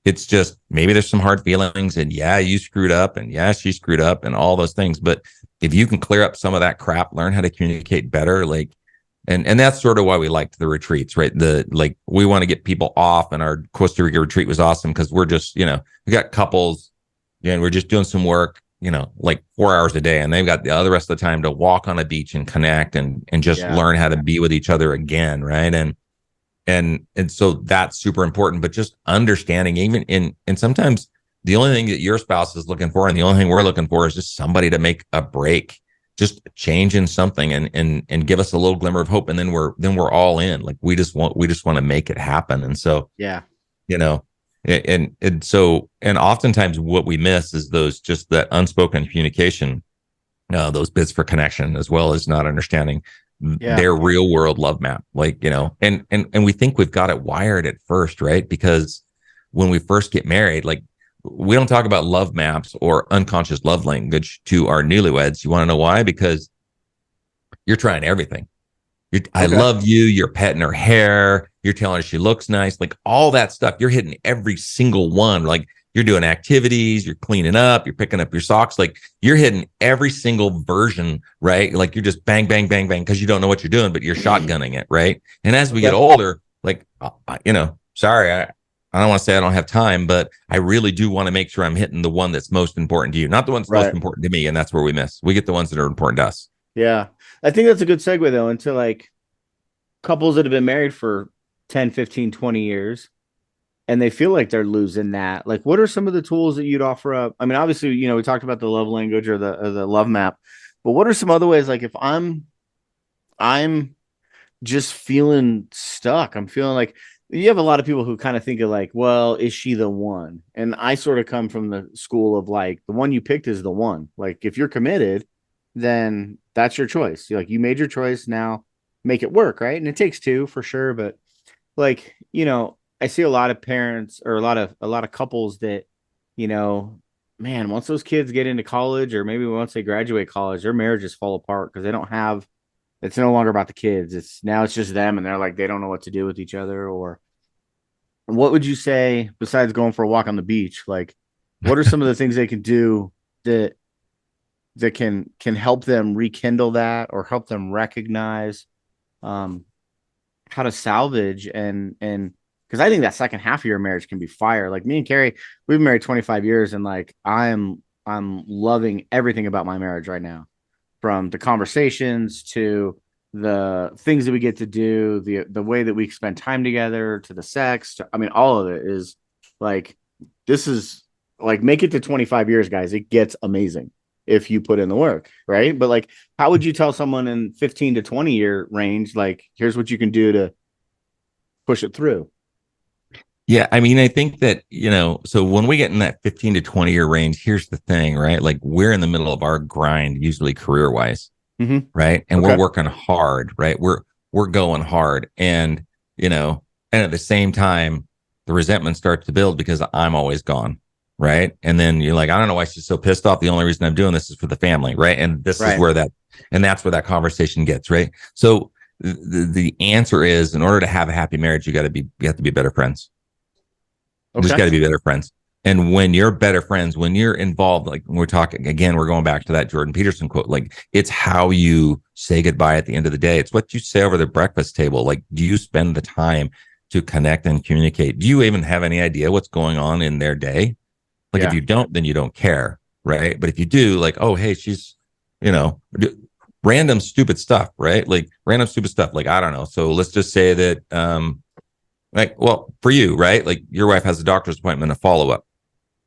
It's just maybe there's some hard feelings, and yeah, you screwed up, and yeah, she screwed up, and all those things. But if you can clear up some of that crap, learn how to communicate better, like, and that's sort of why we liked the retreats, right? We want to get people off, and our Costa Rica retreat was awesome because we're just, we got couples, and we're just doing some work, like 4 hours a day, and they've got the other rest of the time to walk on a beach and connect and just learn how to be with each other again, right? And so that's super important, but just understanding, even and sometimes the only thing that your spouse is looking for and the only thing we're looking for is just somebody to make a break, just change in something and give us a little glimmer of hope. And then we're all in. Like, we just want to make it happen. And so, and oftentimes what we miss is just that unspoken communication, those bits for connection, as well as not understanding their real world love map, like, and we think we've got it wired at first, right? Because when we first get married, like, we don't talk about love maps or unconscious love language to our newlyweds. You want to know why? Because you're trying everything. I love you. You're petting her hair. You're telling her she looks nice. Like, all that stuff. You're hitting every single one. Like, you're doing activities, you're cleaning up, you're picking up your socks. Like, you're hitting every single version, right? Like, you're just bang, bang, bang, bang, because you don't know what you're doing, but you're shotgunning it, right? And as we get older, like, sorry, I don't want to say I don't have time, but I really do want to make sure I'm hitting the one that's most important to you, not the one that's most important to me. And that's where we miss. We get the ones that are important to us. Yeah. I think that's a good segue, though, into like couples that have been married for 10, 15, 20 years. And they feel like they're losing that. Like, what are some of the tools that you'd offer up? I mean, obviously, we talked about the love language or the love map, but what are some other ways? Like, if I'm just feeling stuck, I'm feeling like you have a lot of people who kind of think of like, well, is she the one? And I sort of come from the school of like, the one you picked is the one. Like, if you're committed, then that's your choice. You're like, you made your choice, now make it work, right? And it takes two for sure, but like, I see a lot of parents or a lot of couples that, man, once those kids get into college or maybe once they graduate college, their marriages fall apart because they don't have, it's no longer about the kids. It's just them, and they're like, they don't know what to do with each other. Or what would you say besides going for a walk on the beach? Like, what are some of the things they can do that can help them rekindle that or help them recognize how to salvage and because I think that second half of your marriage can be fire. Like, me and Carrie, we've been married 25 years, and like I'm loving everything about my marriage right now, from the conversations to the things that we get to do, the way that we spend time together, to the sex. I mean, all of it is like, this is like, make it to 25 years, guys. It gets amazing if you put in the work, right? But like, how would you tell someone in 15 to 20 year range, like, here's what you can do to push it through? Yeah, I mean, I think that, so when we get in that 15 to 20 year range, here's the thing, right? Like, we're in the middle of our grind, usually career wise. right? And we're Okay. working hard, right? We're going hard, and and at the same time, the resentment starts to build because I'm always gone, right? And then you're like, I don't know why she's so pissed off. The only reason I'm doing this is for the family, right? And this is Right. that's where that conversation gets, right? So the answer is, in order to have a happy marriage, you have to be better friends. You just Okay. got to be better friends. And when you're better friends, when you're involved, like when we're talking again, we're going back to that Jordan Peterson quote. Like, it's how you say goodbye at the end of the day. It's what you say over the breakfast table. Like, do you spend the time to connect and communicate? Do you even have any idea what's going on in their day? Like, if Yeah. you don't, then you don't care, right? But if you do, like, oh, hey, she's, you know, random stupid stuff, right? Like random stupid stuff. Like, I don't know. So let's just say that, like, well, for you, right? Like, your wife has a doctor's appointment, a follow up,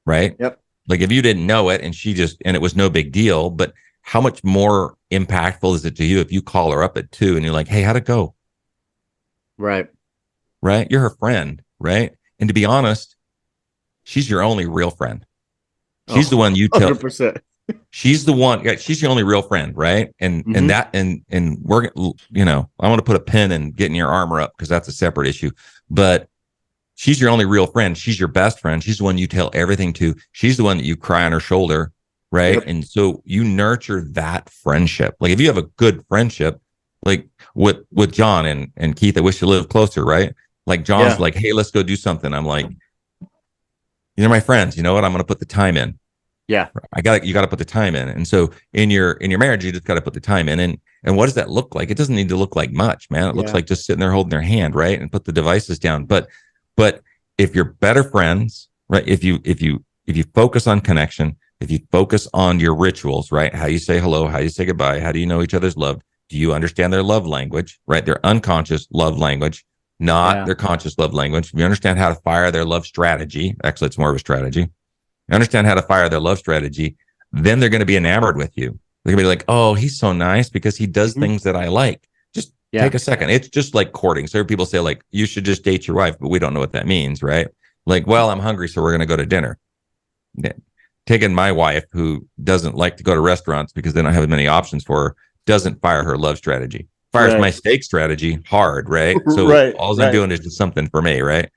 right? Yep. Like, if you didn't know it and it was no big deal, but how much more impactful is it to you if you call her up at 2 and you're like, hey, how'd it go? Right. Right? You're her friend, right? And to be honest, she's your only real friend. She's the Oh, one you tell. 100%. She's the one. Yeah, she's your only real friend, right? Mm-hmm. And we're, I want to put a pin in getting your armor up because that's a separate issue. But she's your only real friend. She's your best friend. She's the one you tell everything to. She's the one that you cry on her shoulder, right? Yep. And so you nurture that friendship. Like, if you have a good friendship, like with John and Keith, I wish you lived closer, right? Like, John's Yeah. like, hey, let's go do something. I'm like, you're my friends. You know what? I'm going to put the time in. Yeah. You got to put the time in. And so in your marriage, you just got to put the time in. And what does that look like? It doesn't need to look like much, man. It looks Yeah. like just sitting there holding their hand, right? And put the devices down. But if you're better friends, right? If you focus on connection, if you focus on your rituals, right? How you say hello, how you say goodbye, how do you know each other's love? Do you understand their love language, right? Their unconscious love language, not Yeah. their conscious love language. If you understand how to fire their love strategy, actually, it's more of a strategy. You understand how to fire their love strategy, then they're going to be enamored with you. They're going to be like, oh, he's so nice because he does Mm-hmm. things that I like. Just Yeah. take a second. It's just like courting. So people say, like, you should just date your wife, but we don't know what that means, right? Like, well, I'm hungry, so we're going to go to dinner. Taking my wife, who doesn't like to go to restaurants because they don't have as many options for her, doesn't fire her love strategy. Fires my Right. steak strategy hard, right? So Right. all I'm Right. doing is just something for me, right?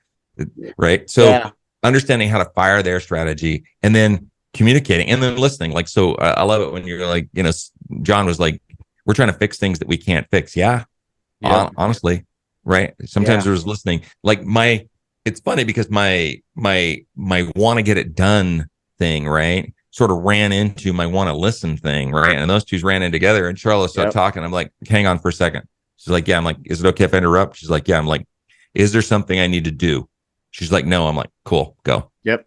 Right. So Yeah. understanding how to fire their strategy and then communicating and then listening. Like, so I love it when you're like, John was like, we're trying to fix things that we can't fix. Yeah. Yep. Honestly. Right. Sometimes Yeah. there's listening. Like, it's funny because my want to get it done thing, right, sort of ran into my want to listen thing, right? And those two ran in together. And Charlotte started Yep. talking. I'm like, hang on for a second. She's like, yeah. I'm like, is it okay if I interrupt? She's like, yeah. I'm like, is there something I need to do? She's like, no. I'm like, cool, go. Yep.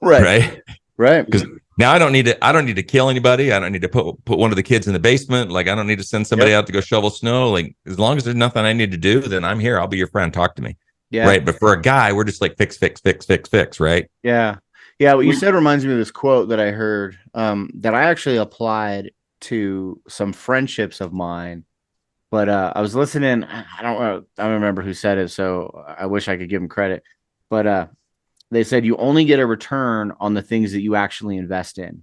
Right. Right. Right. Because now I don't need to kill anybody. I don't need to put one of the kids in the basement. Like, I don't need to send somebody Yep. out to go shovel snow. Like, as long as there's nothing I need to do, then I'm here. I'll be your friend. Talk to me. Yeah. Right. But for a guy, we're just like fix, fix, fix, fix, fix. Right. Yeah. Yeah. What you said reminds me of this quote that I heard that I actually applied to some friendships of mine. But I was listening. I don't remember who said it, so I wish I could give them credit. But they said you only get a return on the things that you actually invest in.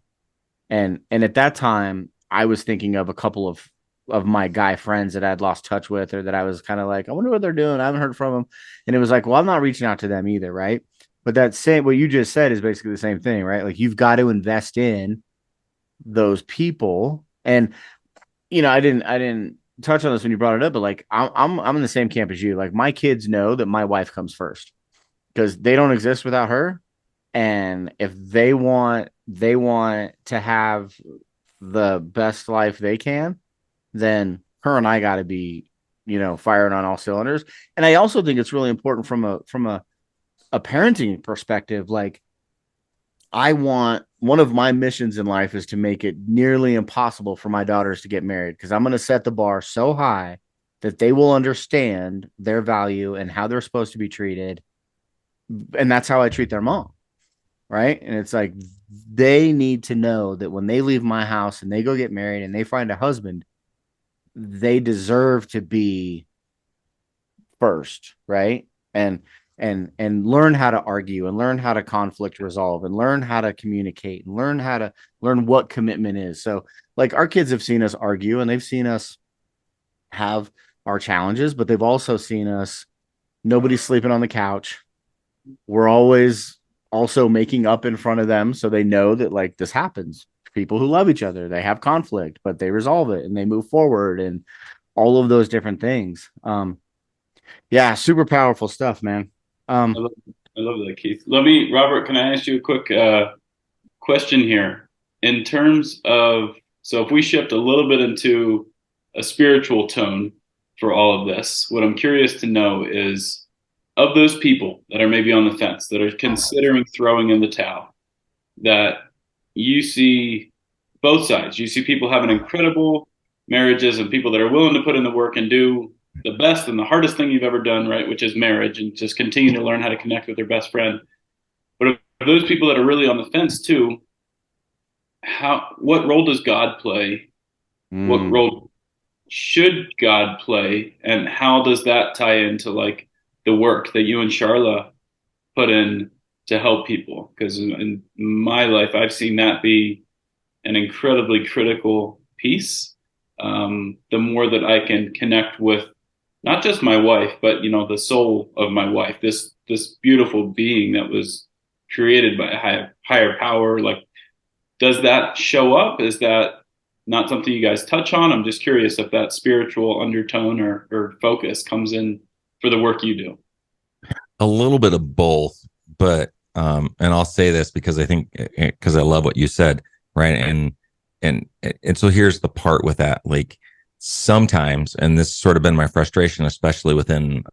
And at that time, I was thinking of a couple of my guy friends that I'd lost touch with, or that I was kind of like, I wonder what they're doing. I haven't heard from them. And it was like, well, I'm not reaching out to them either, right? But that same what you just said is basically the same thing, right? Like, you've got to invest in those people. And I didn't touch on this when you brought it up, but like I'm in the same camp as you. Like, my kids know that my wife comes first because they don't exist without her. And if they want to have the best life they can, then her and I got to be, firing on all cylinders. And I also think it's really important from a parenting perspective. Like, I want one of my missions in life is to make it nearly impossible for my daughters to get married, because I'm going to set the bar so high that they will understand their value and how they're supposed to be treated. And that's how I treat their mom. Right. And it's like, they need to know that when they leave my house and they go get married and they find a husband, they deserve to be first. Right. And and learn how to argue and learn how to conflict resolve and learn how to communicate and learn what commitment is. So like our kids have seen us argue and they've seen us have our challenges, but they've also seen us, nobody's sleeping on the couch. We're always also making up in front of them so they know that like this happens. People who love each other, they have conflict, but they resolve it and they move forward and all of those different things. Yeah, super powerful stuff, man. I love, I love that, Keith. Robert, can I ask you a quick question here? In terms of, so if we shift a little bit into a spiritual tone for all of this, what I'm curious to know is of those people that are maybe on the fence, that are considering throwing in the towel, that you see both sides. You see people having incredible marriages and people that are willing to put in the work and do the best and the hardest thing you've ever done, right? Which is marriage, and just continue to learn how to connect with their best friend. But for those people that are really on the fence too, what role does God play? What role should God play? And how does that tie into like the work that you and Sharla put in to help people? Because in my life, I've seen that be an incredibly critical piece. The more that I can connect with not just my wife, but the soul of my wife, this beautiful being that was created by a higher power. Like, does that show up? Is that not something you guys touch on? I'm just curious if that spiritual undertone or focus comes in for the work you do. A little bit of both, but and I'll say this because I love what you said, right? And so here's the part with that, like sometimes, and this has sort of been my frustration, especially within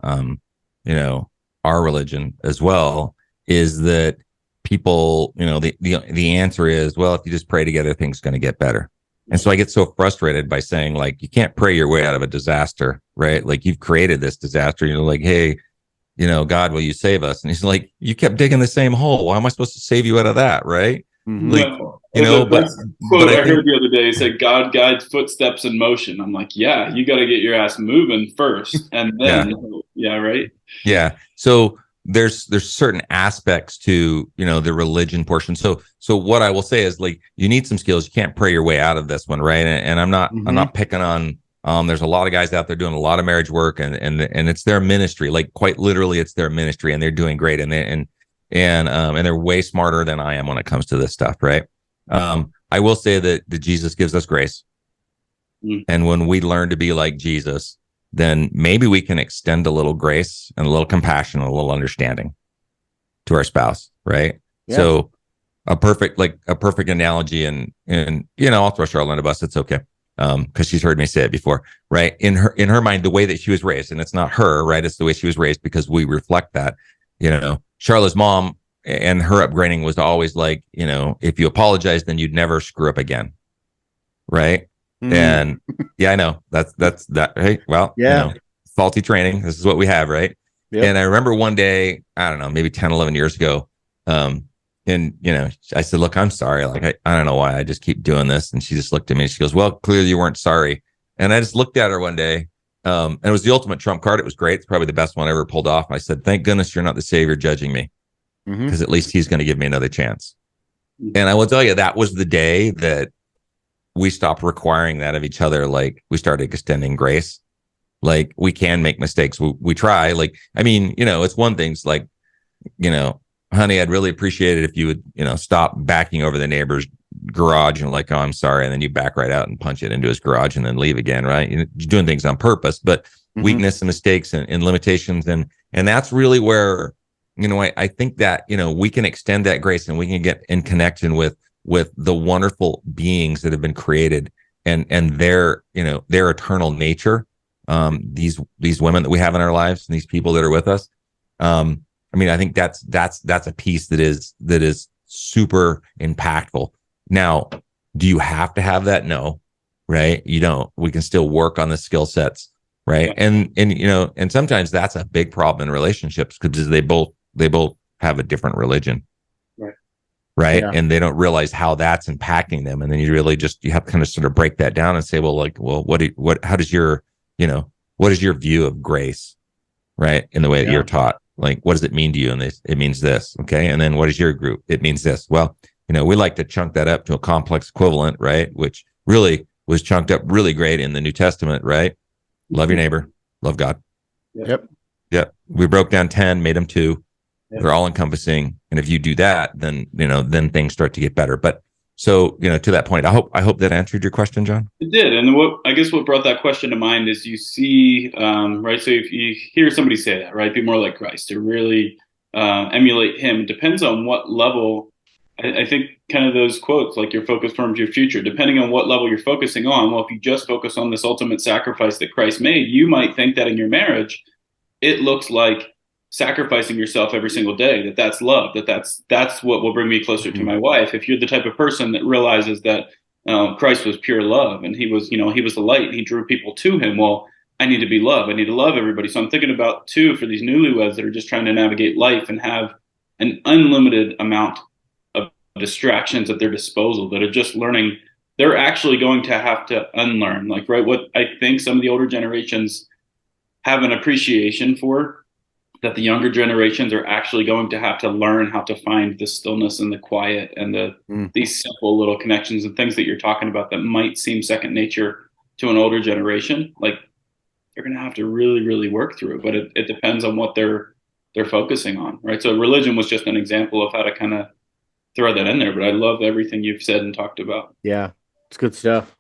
our religion as well, is that people, the answer is, well, if you just pray together, things are going to get better. And so I get so frustrated by saying, like, you can't pray your way out of a disaster, right? Like, you've created this disaster. You're like, hey, God, will you save us? And he's like, you kept digging the same hole. Why am I supposed to save you out of that, right? Mm-hmm. Like, quote I heard the other day, it said, God guides footsteps in motion. I'm like, yeah, you got to get your ass moving first, and then, yeah, right? Yeah. So there's certain aspects to the religion portion. So what I will say is, like, you need some skills. You can't pray your way out of this one, right? And I'm not picking on. There's a lot of guys out there doing a lot of marriage work, and it's their ministry. Like, quite literally, it's their ministry, and they're doing great, and they're way smarter than I am when it comes to this stuff, right? I will say that Jesus gives us grace, and when we learn to be like Jesus, then maybe we can extend a little grace and a little compassion, and a little understanding to our spouse, right? Yeah. So a perfect analogy, and I'll throw Sharla under the bus. It's okay. Because she's heard me say it before, right? In her mind, the way that she was raised, and it's not her, right? It's the way she was raised, because we reflect that. Sharla's mom and her upbringing was always like, if you apologize, then you'd never screw up again, right? And yeah, I know that's that. Hey, well, faulty training. This is what we have, right? Yep. And I remember one day, I don't know, maybe 10, 11 years ago, and I said, look, I'm sorry. Like, I don't know why I just keep doing this. And she just looked at me and she goes, well, clearly you weren't sorry. And I just looked at her one day, and it was the ultimate trump card. It was great. It's probably the best one I ever pulled off. I said, thank goodness you're not the savior judging me, because at least he's going to give me another chance. And I will tell you, that was the day that we stopped requiring that of each other. Like, we started extending grace. Like, we can make mistakes. We try. Like, I mean, it's one thing. It's like, honey, I'd really appreciate it if you would, stop backing over the neighbor's garage and like, oh, I'm sorry. And then you back right out and punch it into his garage and then leave again, right? You're doing things on purpose, but weakness and mistakes and limitations. And that's really where, I think that, we can extend that grace, and we can get in connection with the wonderful beings that have been created and their eternal nature. These women that we have in our lives, and these people that are with us. I think that's a piece that is super impactful. Now, do you have to have that? No, right? You don't. We can still work on the skill sets, right? And sometimes that's a big problem in relationships, because they both have a different religion, right? Yeah. And they don't realize how that's impacting them. And then you have to kind of sort of break that down and say, well, how does your what is your view of grace, right, in the way that you're taught? Like, what does it mean to you? And it means this. Okay. And then what is your group? It means this. Well, we like to chunk that up to a complex equivalent, right? Which really was chunked up really great in the New Testament, right? Love your neighbor, love God. Yep. Yeah. We broke down 10, made them 2. Yep. They're all encompassing. And if you do that, then, then things start to get better. But so, to that point, I hope that answered your question, John. It did. And what brought that question to mind is you see, right? So if you hear somebody say that, right, be more like Christ, to really emulate him, it depends on what level. I think kind of those quotes, like your focus forms your future, depending on what level you're focusing on. Well, if you just focus on this ultimate sacrifice that Christ made, you might think that in your marriage, it looks like sacrificing yourself every single day, that's love, that's what will bring me closer to my wife. If you're the type of person that realizes that Christ was pure love and he was the light and he drew people to him, well, I need to be loved. I need to love everybody. So I'm thinking about too, for these newlyweds that are just trying to navigate life and have an unlimited amount of distractions at their disposal, that are just learning, they're actually going to have to unlearn, like, right, what I think some of the older generations have an appreciation for, that the younger generations are actually going to have to learn how to find the stillness and the quiet and these simple little connections and things that you're talking about that might seem second nature to an older generation. Like, they're going to have to really, really work through it, but it depends on what they're focusing on, right? So religion was just an example of how to kind of throw that in there, but I love everything you've said and talked about. Yeah, it's good stuff.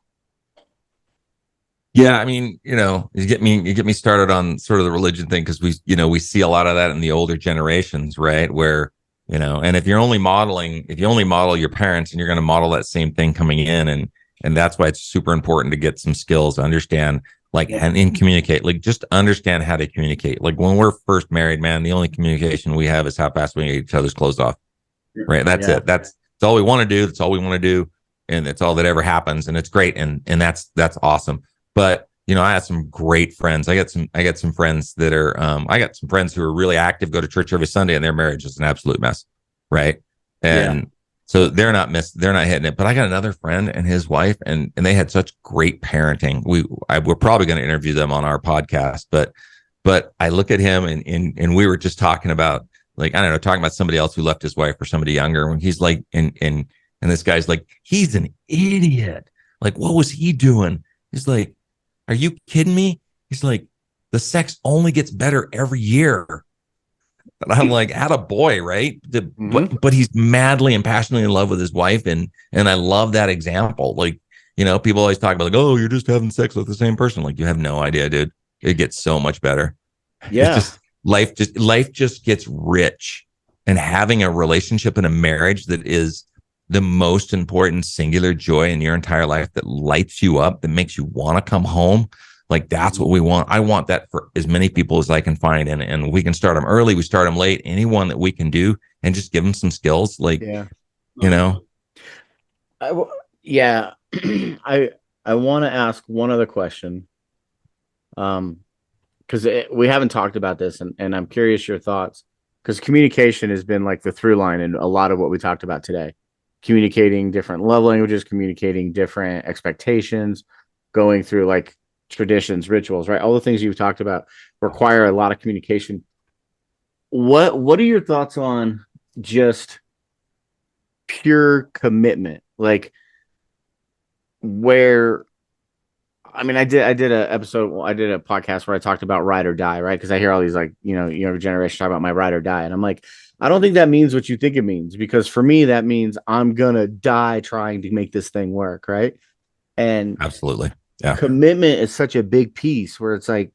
Yeah, I mean, you get me started on sort of the religion thing, because we see a lot of that in the older generations, right? Where, and if you only model your parents, and you're going to model that same thing coming in, and that's why it's super important to get some skills to understand, and communicate, just understand how to communicate. Like, when we're first married, man, the only communication we have is how fast we get each other's clothes off, right? That's it. That's all we want to do. That's all we want to do. And it's all that ever happens. And it's great. And that's awesome. But, I have some great friends. I got some friends that are, I got some friends who are really active, go to church every Sunday, and their marriage is an absolute mess. Right. And so they're not hitting it. But I got another friend and his wife, and they had such great parenting. We're probably going to interview them on our podcast, but I look at him and we were just talking about, like, I don't know, talking about somebody else who left his wife for somebody younger. When he's like, and this guy's like, he's an idiot. Like, what was he doing? He's like, are you kidding me? He's like, the sex only gets better every year. And I'm like, atta boy, right? But he's madly and passionately in love with his wife. And I love that example. Like, people always talk about, like, oh, you're just having sex with the same person. Like, you have no idea, dude. It gets so much better. Yeah. Life just gets rich. And having a relationship and a marriage that is the most important singular joy in your entire life, that lights you up, that makes you want to come home. Like, that's what we want. I want that for as many people as I can find. And we can start them early. We start them late. Anyone that we can do, and just give them some skills. Like, I want to ask one other question. Because we haven't talked about this, and I'm curious your thoughts, because communication has been like the through line in a lot of what we talked about today. Communicating different love languages, communicating different expectations, going through like traditions, rituals, right? All the things you've talked about require a lot of communication. What are your thoughts on just pure commitment? Like, where, I mean, I did a podcast where I talked about ride or die, right? Because I hear all these, like, younger generation talk about my ride or die, and I'm like, I don't think that means what you think it means, because for me, that means I'm gonna die trying to make this thing work, right? And absolutely, yeah. Commitment is such a big piece where it's like,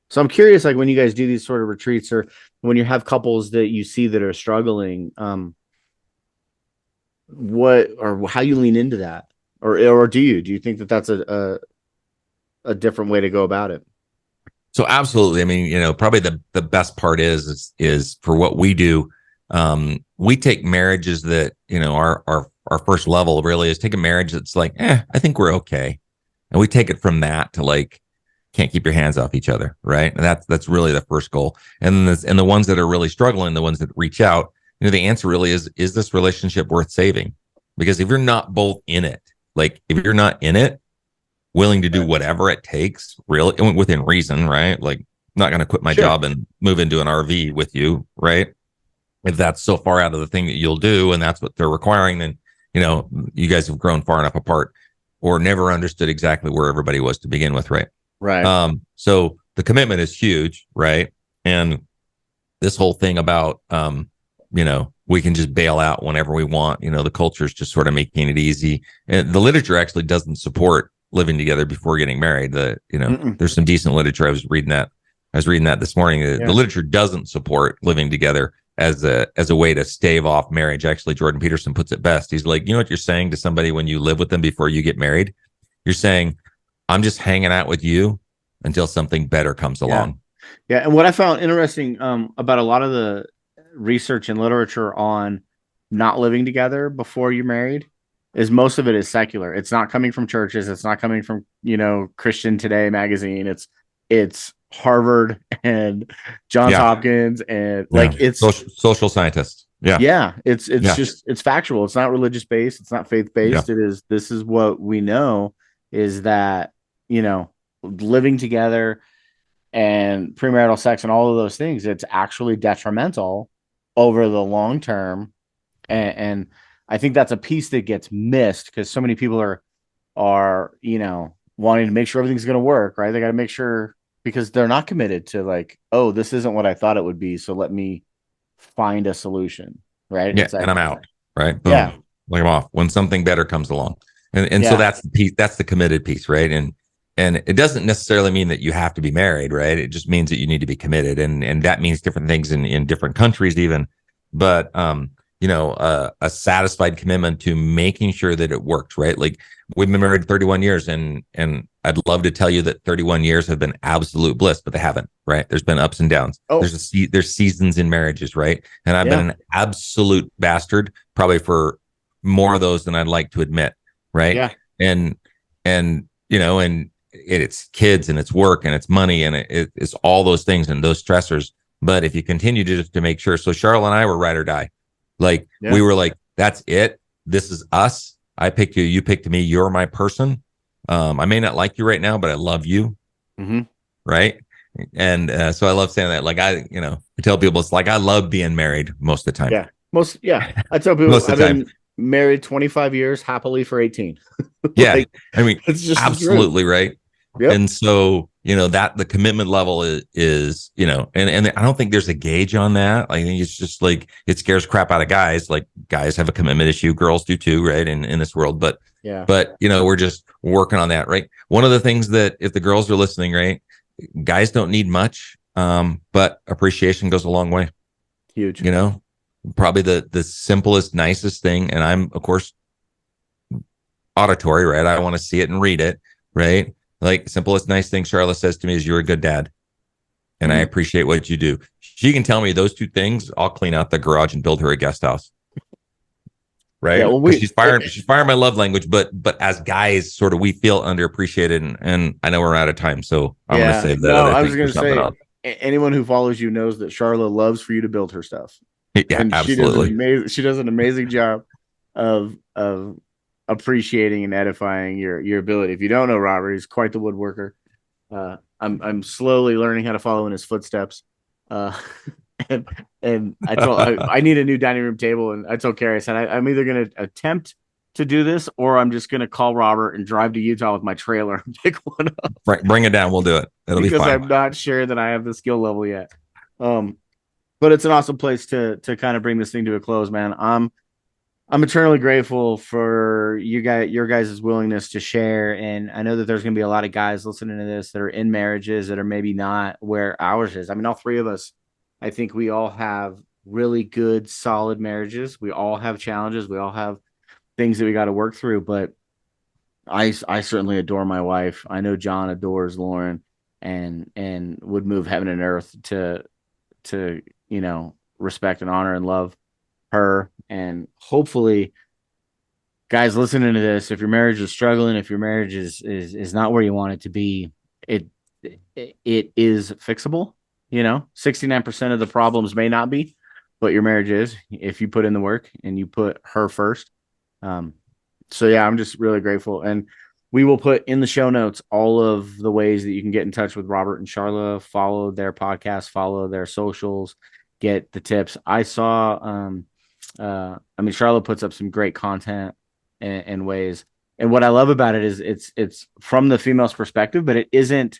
so I'm curious, like, when you guys do these sort of retreats, or when you have couples that you see that are struggling, what or how you lean into that, or do you think that that's a different way to go about it? So absolutely. I mean, probably the best part is for what we do. We take marriages that, our first level really is take a marriage that's like, I think we're okay. And we take it from that to, like, can't keep your hands off each other. Right. And that's really the first goal. And the ones that are really struggling, the ones that reach out, the answer really is this relationship worth saving? Because if you're not both in it, like, if you're not in it, willing to do whatever it takes, really, within reason, right? Like, not going to quit my Sure. job and move into an RV with you, right? If that's so far out of the thing that you'll do, and that's what they're requiring, then you guys have grown far enough apart, or never understood exactly where everybody was to begin with, right? Right. So the commitment is huge, right? And this whole thing about we can just bail out whenever we want. The culture is just sort of making it easy, and the literature actually doesn't support living together before getting married. There's some decent literature. I was reading that this morning. The literature doesn't support living together as a way to stave off marriage. Actually, Jordan Peterson puts it best. He's like, what you're saying to somebody when you live with them before you get married? You're saying, I'm just hanging out with you until something better comes along. Yeah. And what I found interesting about a lot of the research and literature on not living together before you're married is most of it is secular. It's not coming from churches. It's not coming from, Christian Today magazine. It's Harvard and Johns Hopkins and it's social scientists. Yeah. It's just, it's factual. It's not religious based. It's not faith based. This is what we know is that, living together and premarital sex and all of those things, it's actually detrimental over the long term. And I think that's a piece that gets missed because so many people are wanting to make sure everything's going to work, right? They got to make sure because they're not committed to like, oh, this isn't what I thought it would be. So let me find a solution, right? Yeah, and I'm out, right? Boom. Yeah. Like I'm off when something better comes along. And so that's the piece, that's the committed piece, right? And it doesn't necessarily mean that you have to be married, right? It just means that you need to be committed. And that means different things in different countries even. But a satisfied commitment to making sure that it works, right? Like we've been married 31 years and I'd love to tell you that 31 years have been absolute bliss, but they haven't, right? There's been ups and downs. Oh. There's seasons in marriages, right? And I've been an absolute bastard probably for more of those than I'd like to admit, right? Yeah. And it's kids and it's work and it's money and it's all those things and those stressors. But if you continue to make sure, so Sharla and I were ride or die. Like we were like, that's it. This is us. I picked you. You picked me. You're my person. I may not like you right now, but I love you. Mm-hmm. Right. And so I love saying that. Like I tell people it's like I love being married most of the time. Yeah. I tell people I've been married 25 years, happily for 18. Yeah. I mean, it's just absolutely right. Yep. And so, that the commitment level is and I don't think there's a gauge on that. I think it's just like it scares crap out of guys. Like guys have a commitment issue, girls do too, right? In this world. But we're just working on that, right? One of the things that if the girls are listening, right, guys don't need much, but appreciation goes a long way. Huge. Probably the simplest, nicest thing. And I'm, of course, auditory, right? I want to see it and read it, right? Like simplest nice thing Sharla says to me is you're a good dad. And I appreciate what you do. She can tell me those two things. I'll clean out the garage and build her a guest house. Right. Yeah, well, she's firing my love language, but as guys, sort of we feel underappreciated and I know we're out of time. So I'm gonna save that. No, I was gonna say anyone who follows you knows that Sharla loves for you to build her stuff. Yeah, and absolutely. She does an amazing job of appreciating and edifying your ability. If you don't know Robert, he's quite the woodworker. I'm slowly learning how to follow in his footsteps. And I need a new dining room table, and I told Carrie, I said I'm either going to attempt to do this or I'm just going to call Robert and drive to Utah with my trailer and pick one up. Right, bring it down. We'll do it. It'll be fine. Because I'm not sure that I have the skill level yet. But it's an awesome place to kind of bring this thing to a close, man. I'm eternally grateful for your guys' willingness to share. And I know that there's going to be a lot of guys listening to this that are in marriages that are maybe not where ours is. I mean, all three of us, I think we all have really good, solid marriages. We all have challenges. We all have things that we got to work through. But I certainly adore my wife. I know John adores Lauren and would move heaven and earth to respect and honor and love her. And hopefully guys listening to this, if your marriage is struggling, if your marriage is not where you want it to be, it is fixable. 69% of the problems may not be, but your marriage is, if you put in the work and you put her first. So yeah, I'm just really grateful. And We will put in the show notes all of the ways that you can get in touch with Robert and Sharla, follow their podcast, follow their socials, get the tips. I saw, I mean, Sharla puts up some great content and ways. And what I love about it is it's from the female's perspective, but it isn't,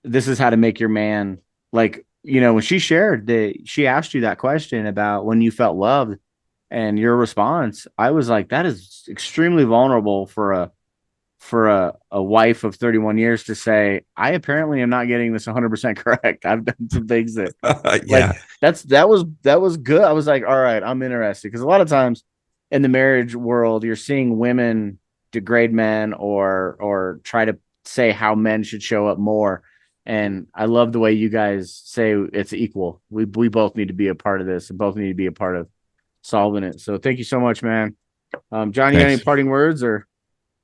this is how to make your man, like, you know, when she shared that she asked you that question about when you felt loved and your response, I was like, that is extremely vulnerable for a wife of 31 years to say, I apparently am not getting this 100% correct. I've done some things that like Yeah. that was good. I was like, all right, I'm interested, because a lot of times in the marriage world, you're seeing women degrade men or try to say how men should show up more. And I love the way you guys say it's equal. We both need to be a part of this and both need to be a part of solving it. So thank you so much, man. John, you got any Thanks. parting words, or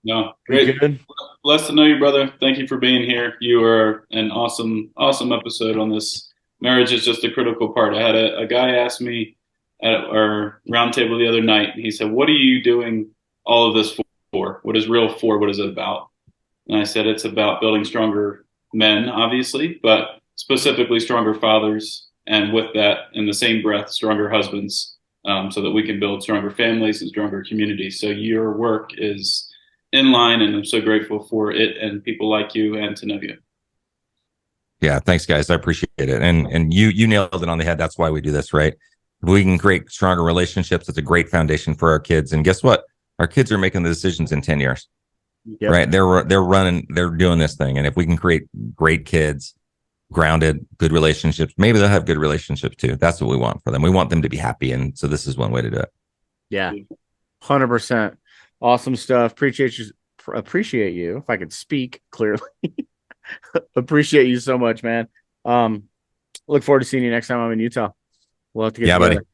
No, you great. good? Blessed to know you, brother. Thank you for being here. You are an awesome episode on this. Marriage is just a critical part. I had a guy ask me at our roundtable the other night. He said, "What are you doing all of this for? What is REYL for? What is it about?" And I said, "It's about building stronger men, obviously, but specifically stronger fathers, and with that, in the same breath, stronger husbands, so that we can build stronger families and stronger communities." So your work is in line, and I'm so grateful for it and people like you and to know you. Yeah, thanks, guys. I appreciate it. And you nailed it on the head. That's why we do this, right? We can create stronger relationships. It's a great foundation for our kids. And guess what? Our kids are making the decisions in 10 years, Yep. right? They're running, they're doing this thing. And if we can create great kids, grounded, good relationships, maybe they'll have good relationships too. That's what we want for them. We want them to be happy. And so this is one way to do it. Yeah. 100%. Awesome stuff. Appreciate you. If I could speak clearly. Appreciate you so much, man. Look forward to seeing you next time I'm in Utah. We'll have to get Yeah, together. buddy.